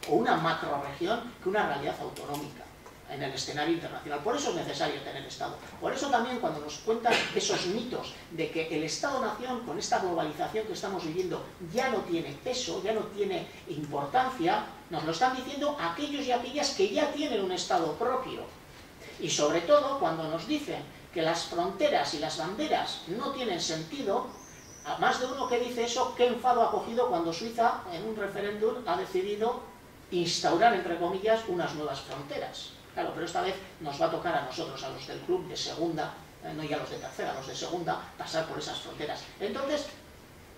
o una macroregión, que una realidad autonómica en el escenario internacional. Por eso es necesario tener Estado. Por eso también cuando nos cuentan esos mitos de que el Estado-nación, con esta globalización que estamos viviendo, ya no tiene peso, ya no tiene importancia, nos lo están diciendo aquellos y aquellas que ya tienen un Estado propio. Y sobre todo cuando nos dicen que las fronteras y las banderas no tienen sentido, a más de uno que dice eso, qué enfado ha cogido cuando Suiza, en un referéndum, ha decidido instaurar, entre comillas, unas nuevas fronteras. Claro, pero esta vez nos va a tocar a nosotros, a los del club de segunda, no ya los de tercera, los de segunda, pasar por esas fronteras. Entonces,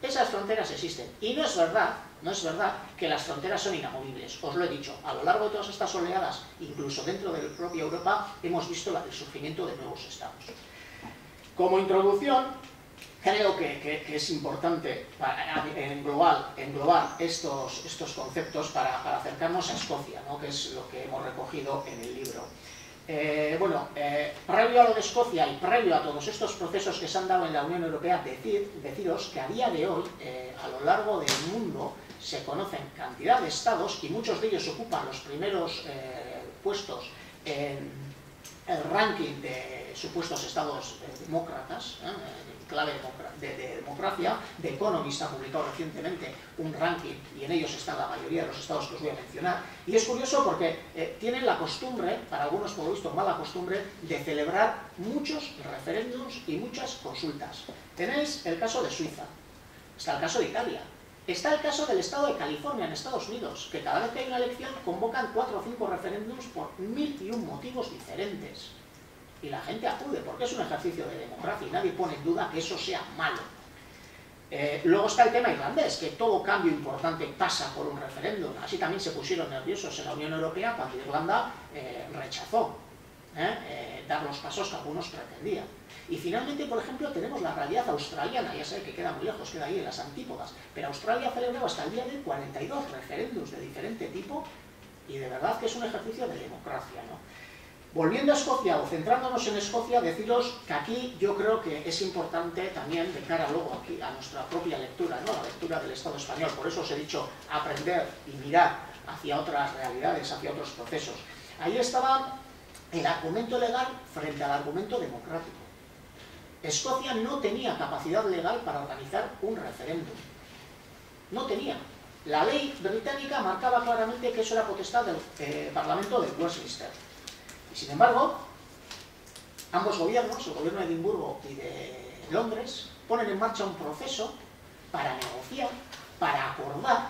esas fronteras existen. Y no es verdad que las fronteras son inamovibles. Os lo he dicho, a lo largo de todas estas oleadas, incluso dentro de la propia Europa, hemos visto el surgimiento de nuevos estados. Como introducción, creo que es importante englobar estos conceptos para acercarnos a Escocia, ¿no?, que es lo que hemos recogido en el libro. Previo a lo de Escocia y previo a todos estos procesos que se han dado en la Unión Europea, deciros que a día de hoy, a lo largo del mundo, se conocen cantidad de estados, y muchos de ellos ocupan los primeros puestos en el ranking de supuestos estados demócratas, clave de democracia. The Economist ha publicado recientemente un ranking y en ellos está la mayoría de los estados que os voy a mencionar, y es curioso porque tienen la costumbre, para algunos por lo visto mala costumbre, de celebrar muchos referéndums y muchas consultas. Tenéis el caso de Suiza, está el caso de Italia, está el caso del estado de California en Estados Unidos, que cada vez que hay una elección convocan 4 o 5 referéndums por 1001 motivos diferentes. Y la gente acude, porque es un ejercicio de democracia y nadie pone en duda que eso sea malo. Luego está el tema irlandés, que todo cambio importante pasa por un referéndum. Así también se pusieron nerviosos en la Unión Europea cuando Irlanda rechazó dar los pasos que algunos pretendían. Y finalmente, por ejemplo, tenemos la realidad australiana, ya sé que queda muy lejos, queda ahí en las antípodas, pero Australia ha celebrado hasta el día de 42 referéndums de diferente tipo, y de verdad que es un ejercicio de democracia, ¿no? Volviendo a Escocia, o centrándonos en Escocia, deciros que aquí yo creo que es importante también, de cara luego aquí a nuestra propia lectura, ¿no?, la lectura del Estado español. Por eso os he dicho aprender y mirar hacia otras realidades, hacia otros procesos. Ahí estaba el argumento legal frente al argumento democrático. Escocia no tenía capacidad legal para organizar un referéndum. No tenía. La ley británica marcaba claramente que eso era potestad del Parlamento de Westminster. Y sin embargo, ambos gobiernos, el gobierno de Edimburgo y de Londres, ponen en marcha un proceso para negociar, para acordar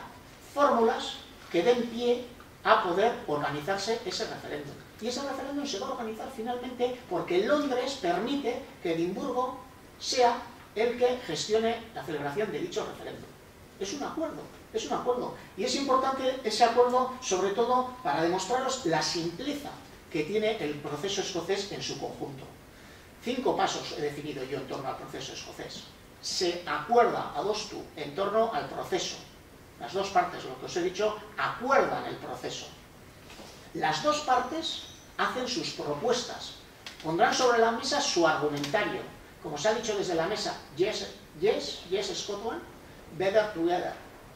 fórmulas que den pie a poder organizarse ese referéndum. Y ese referéndum se va a organizar finalmente porque Londres permite que Edimburgo sea el que gestione la celebración de dicho referéndum. Es un acuerdo, es un acuerdo. Y es importante ese acuerdo, sobre todo para demostraros la simpleza que tiene el proceso escocés en su conjunto. 5 pasos he definido yo en torno al proceso escocés. Se acuerda ad hostu en torno al proceso. Las dos partes, lo que os he dicho, acuerdan el proceso. Las dos partes hacen sus propuestas, pondrán sobre la mesa su argumentario, como se ha dicho desde la mesa, yes, Scotland, better together.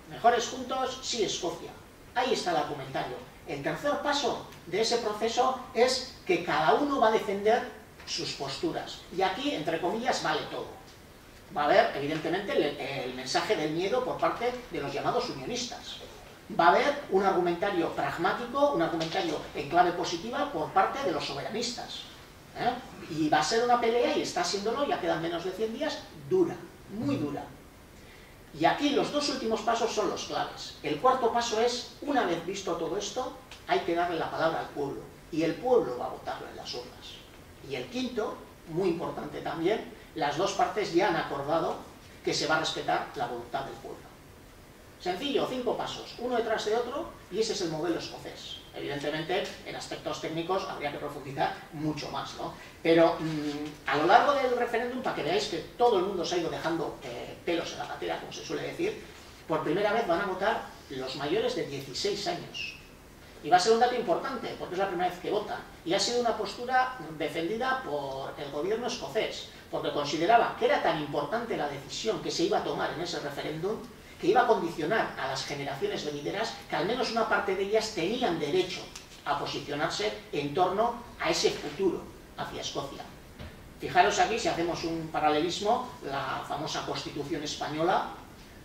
Mejores juntos, sí, Escocia. Ahí está el argumentario. El tercer paso de ese proceso es que cada uno va a defender sus posturas. Y aquí, entre comillas, vale todo. Va a haber, evidentemente, el mensaje del miedo por parte de los llamados unionistas. Va a haber un argumentario pragmático, un argumentario en clave positiva por parte de los soberanistas. Y va a ser una pelea, y está siéndolo, ya quedan menos de 100 días, dura, muy dura. Y aquí los dos últimos pasos son los claves. El cuarto paso es, una vez visto todo esto, hay que darle la palabra al pueblo. Y el pueblo va a votarlo en las urnas. Y el quinto, muy importante también, las dos partes ya han acordado que se va a respetar la voluntad del pueblo. Sencillo, 5 pasos, uno detrás de otro, y ese es el modelo escocés. Evidentemente, en aspectos técnicos habría que profundizar mucho más, ¿no? Pero a lo largo del referéndum, para que veáis que todo el mundo se ha ido dejando pelos en la gatera, como se suele decir, por primera vez van a votar los mayores de 16 años. Y va a ser un dato importante, porque es la primera vez que votan. Y ha sido una postura defendida por el gobierno escocés, porque consideraba que era tan importante la decisión que se iba a tomar en ese referéndum, que iba a condicionar a las generaciones venideras, que al menos una parte de ellas tenían derecho a posicionarse en torno a ese futuro hacia Escocia. Fijaros aquí, si hacemos un paralelismo, la famosa Constitución española,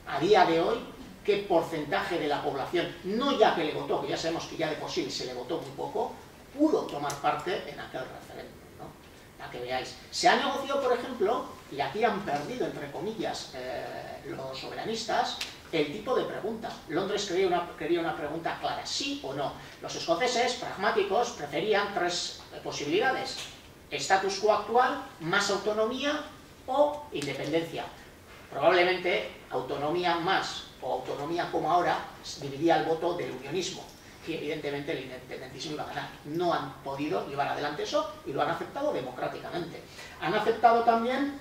a día de hoy, qué porcentaje de la población, no ya que le votó, que ya sabemos que ya de por sí se le votó muy poco, pudo tomar parte en aquel referéndum, ¿no? Para que veáis. Se ha negociado, por ejemplo, y aquí han perdido, entre comillas, los soberanistas, el tipo de pregunta. Londres quería una pregunta clara, sí o no. Los escoceses, pragmáticos, preferían 3 posibilidades: status quo actual, más autonomía o independencia. Probablemente autonomía más o autonomía como ahora dividía el voto del unionismo, y evidentemente el independentismo iba a ganar. No han podido llevar adelante eso y lo han aceptado democráticamente. Han aceptado también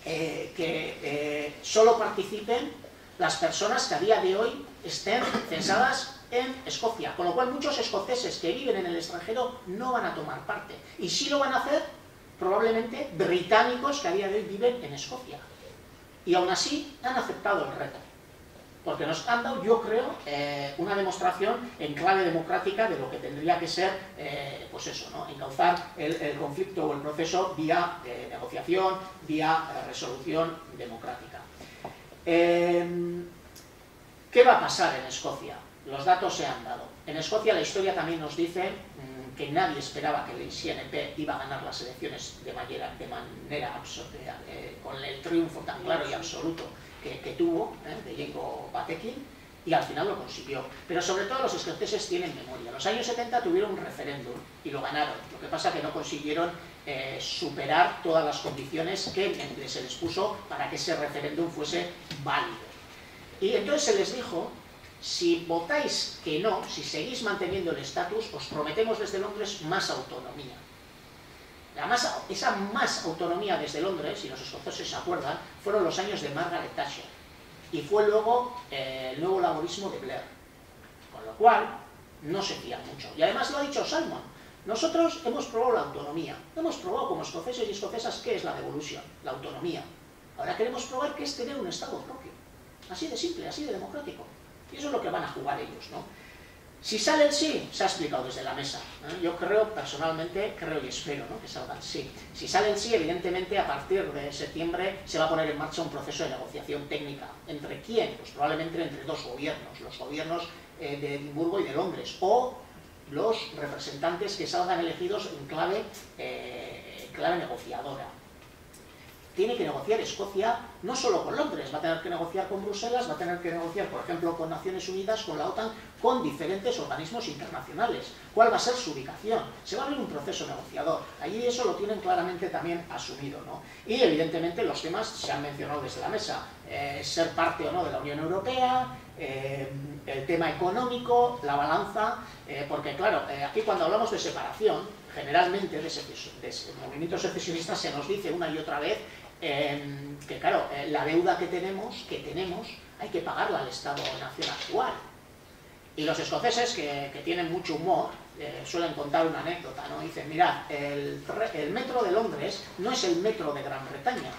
que solo participen las personas que a día de hoy estén censadas en Escocia, con lo cual muchos escoceses que viven en el extranjero no van a tomar parte, y sí lo van a hacer probablemente británicos que a día de hoy viven en Escocia, y aún así han aceptado el reto, porque nos han dado, yo creo, una demostración en clave democrática de lo que tendría que ser, pues eso, ¿no? Encauzar el conflicto o el proceso vía negociación, vía resolución democrática. ¿Qué va a pasar en Escocia? Los datos se han dado. En Escocia la historia también nos dice que nadie esperaba que el SNP iba a ganar las elecciones de manera con el triunfo tan claro y absoluto que tuvo de Yenko Batekin, y al final lo consiguió. Pero sobre todo los escoceses tienen memoria. En los años 70 tuvieron un referéndum y lo ganaron. Lo que pasa es que no consiguieron superar todas las condiciones que se les puso para que ese referéndum fuese válido. Y entonces se les dijo: si votáis que no, si seguís manteniendo el estatus, os prometemos desde Londres más autonomía. Esa más autonomía desde Londres, si los escoceses se acuerdan, fueron los años de Margaret Thatcher, y fue luego el nuevo laborismo de Blair, con lo cual no se fían mucho. Y además lo ha dicho Salmond: nosotros hemos probado la autonomía, hemos probado como escoceses y escocesas qué es la devolution, la autonomía. Ahora queremos probar qué es tener un estado propio, así de simple, así de democrático. Y eso es lo que van a jugar ellos, ¿no? Si sale el sí, se ha explicado desde la mesa, ¿eh? Yo creo, personalmente, creo y espero, ¿no?, que salga el sí. Si sale el sí, evidentemente, a partir de septiembre se va a poner en marcha un proceso de negociación técnica. ¿Entre quién? Pues probablemente entre 2 gobiernos, los gobiernos de Edimburgo y de Londres, o los representantes que salgan elegidos en clave negociadora. Tiene que negociar Escocia no solo con Londres, va a tener que negociar con Bruselas, va a tener que negociar, por ejemplo, con Naciones Unidas, con la OTAN, con diferentes organismos internacionales. ¿Cuál va a ser su ubicación? Se va a abrir un proceso negociador. Allí eso lo tienen claramente también asumido, ¿no? Y evidentemente los temas se han mencionado desde la mesa. Ser parte o no de la Unión Europea, el tema económico, la balanza, porque claro, aquí cuando hablamos de separación, generalmente de movimientos secesionistas se nos dice una y otra vez que claro, la deuda que tenemos hay que pagarla al Estado-Nación actual. Y los escoceses, que tienen mucho humor, suelen contar una anécdota, ¿no? Dicen, mirad, el metro de Londres no es el metro de Gran Bretaña,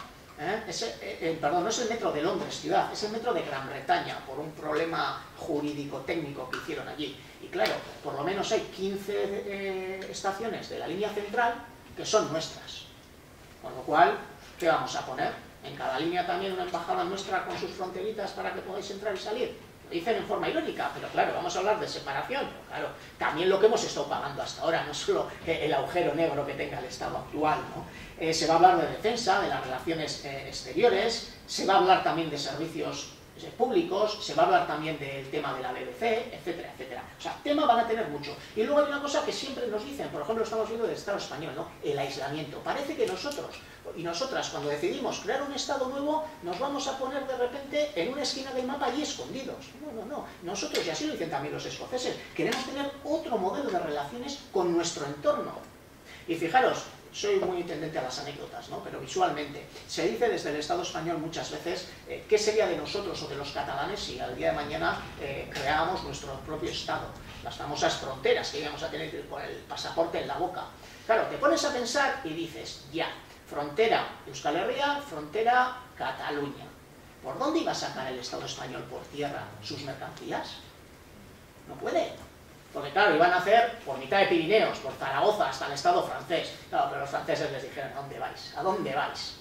perdón, no es el metro de Londres ciudad, es el metro de Gran Bretaña, por un problema jurídico-técnico que hicieron allí. Y claro, por lo menos hay 15 estaciones de la línea central que son nuestras. Con lo cual, ¿qué vamos a poner? En cada línea también una embajada nuestra con sus fronteritas para que podáis entrar y salir. Lo dicen en forma irónica, pero claro, vamos a hablar de separación. Pero claro, también lo que hemos estado pagando hasta ahora, no solo el agujero negro que tenga el Estado actual, ¿no? Se va a hablar de defensa, de las relaciones exteriores, se va a hablar también de servicios públicos, se va a hablar también del tema de la BBC, etcétera, etcétera. O sea, tema van a tener mucho. Y luego hay una cosa que siempre nos dicen, por ejemplo, estamos viendo del Estado español, ¿no? El aislamiento. Parece que nosotros y nosotras, cuando decidimos crear un Estado nuevo, nos vamos a poner de repente en una esquina del mapa allí escondidos. No, no, no. Nosotros, y así lo dicen también los escoceses, queremos tener otro modelo de relaciones con nuestro entorno. Y fijaros, soy muy tendente a las anécdotas, ¿no? Pero visualmente, se dice desde el Estado español muchas veces qué sería de nosotros o de los catalanes si al día de mañana creábamos nuestro propio Estado, las famosas fronteras que íbamos a tener con el pasaporte en la boca. Claro, te pones a pensar y dices, ya, frontera Euskal Herria, frontera Cataluña. ¿Por dónde iba a sacar el Estado español por tierra sus mercancías? No puede. Porque claro, iban a hacer por mitad de Pirineos, por Zaragoza, hasta el Estado francés. Claro, pero los franceses les dijeron, ¿a dónde vais? ¿A dónde vais?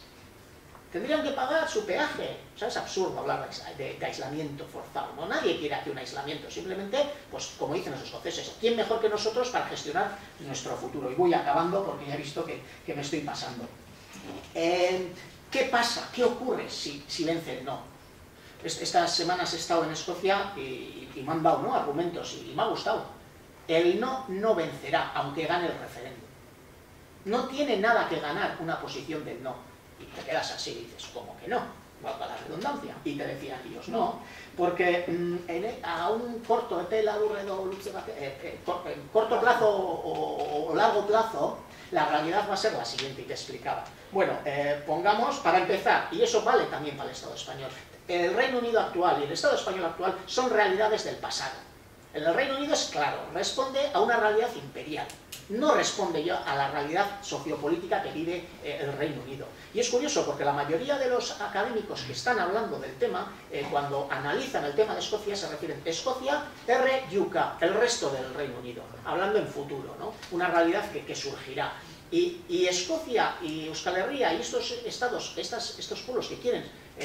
Tendrían que pagar su peaje. O sea, es absurdo hablar de aislamiento forzado, ¿no? Nadie quiere hacer un aislamiento, simplemente, pues como dicen los escoceses, ¿quién mejor que nosotros para gestionar nuestro futuro? Y voy acabando porque ya he visto que me estoy pasando. ¿Qué pasa? ¿Qué ocurre si vence el no? Estas semanas he estado en Escocia y me han dado, ¿no?, argumentos y me ha gustado. El no vencerá, aunque gane el referéndum. No tiene nada que ganar una posición del no. Y te quedas así y dices, ¿cómo que no? Valga la redundancia. Y te decían ellos, no, porque a un corto corto plazo o largo plazo, la realidad va a ser la siguiente, y te explicaba. Bueno, pongamos, para empezar, y eso vale también para el Estado español, el Reino Unido actual y el Estado español actual son realidades del pasado. El Reino Unido es claro, responde a una realidad imperial, no responde ya a la realidad sociopolítica que vive el Reino Unido. Y es curioso porque la mayoría de los académicos que están hablando del tema, cuando analizan el tema de Escocia, se refieren a Escocia, RUK, el resto del Reino Unido, hablando en futuro, ¿no? Una realidad que surgirá. Y Escocia y Euskal Herria y estos estados, estos pueblos que quieren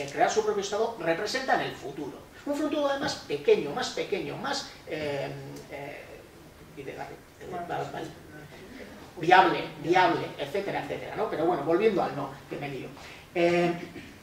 crear su propio estado, representan el futuro. Un futuro además pequeño, más viable, etcétera, etcétera, ¿no? Pero bueno, volviendo al no, que me lío.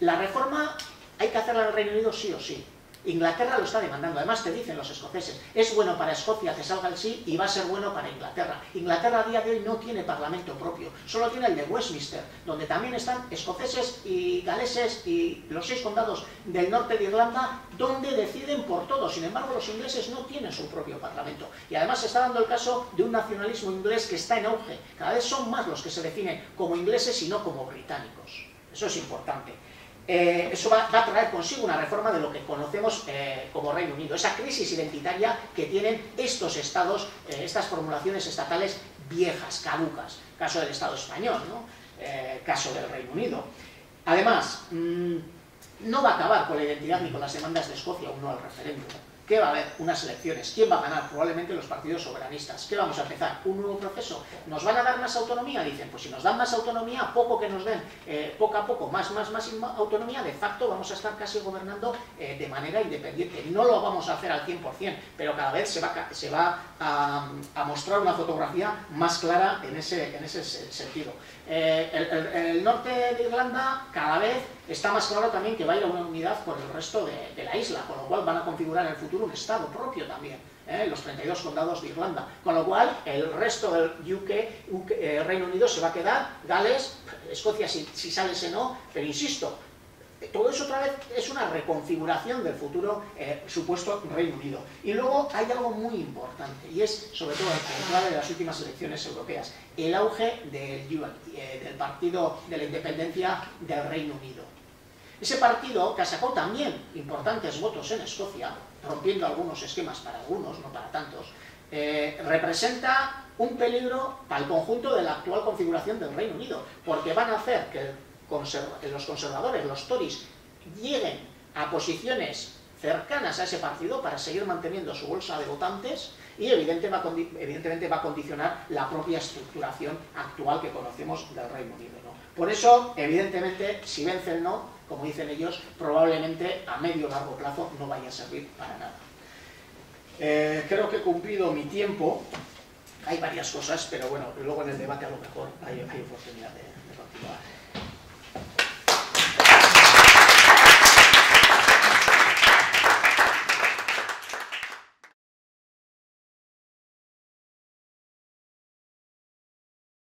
La reforma hay que hacerla en el Reino Unido sí o sí. Inglaterra lo está demandando, además te dicen los escoceses, es bueno para Escocia que salga el sí y va a ser bueno para Inglaterra. Inglaterra a día de hoy no tiene parlamento propio, solo tiene el de Westminster, donde también están escoceses y galeses y los 6 condados del norte de Irlanda, donde deciden por todo. Sin embargo, los ingleses no tienen su propio parlamento. Y además se está dando el caso de un nacionalismo inglés que está en auge. Cada vez son más los que se definen como ingleses y no como británicos. Eso es importante. Eso va a traer consigo una reforma de lo que conocemos como Reino Unido, esa crisis identitaria que tienen estos estados, estas formulaciones estatales viejas, caducas, caso del Estado español, ¿no? Caso del Reino Unido. Además, no va a acabar con la identidad ni con las demandas de Escocia un no al referéndum. ¿Qué va a haber? Unas elecciones. ¿Quién va a ganar? Probablemente los partidos soberanistas. ¿Qué vamos a empezar? ¿Un nuevo proceso? ¿Nos van a dar más autonomía? Dicen, pues si nos dan más autonomía, poco que nos den, poco a poco, más autonomía, de facto vamos a estar casi gobernando de manera independiente. No lo vamos a hacer al 100%, pero cada vez se va a mostrar una fotografía más clara en ese sentido. El norte de Irlanda cada vez está más claro también que va a ir a una unidad con el resto de la isla, con lo cual van a configurar en el futuro un estado propio también, los 32 condados de Irlanda, con lo cual el resto del Reino Unido se va a quedar, Gales, Escocia si sale ese no, pero insisto, todo eso otra vez es una reconfiguración del futuro supuesto Reino Unido. Y luego hay algo muy importante, y es sobre todo el clave de las últimas elecciones europeas, el auge del Partido de la Independencia del Reino Unido. Ese partido, que ha sacado también importantes votos en Escocia, rompiendo algunos esquemas para algunos, no para tantos, representa un peligro para el conjunto de la actual configuración del Reino Unido, porque van a hacer que los conservadores, los Tories, lleguen a posiciones cercanas a ese partido para seguir manteniendo su bolsa de votantes y evidentemente va a condicionar la propia estructuración actual que conocemos del Reino Unido, ¿no? Por eso, evidentemente, si vence el no, como dicen ellos, probablemente a medio o largo plazo no vaya a servir para nada. Creo que he cumplido mi tiempo. Hay varias cosas, pero bueno, luego en el debate a lo mejor hay oportunidad de continuar.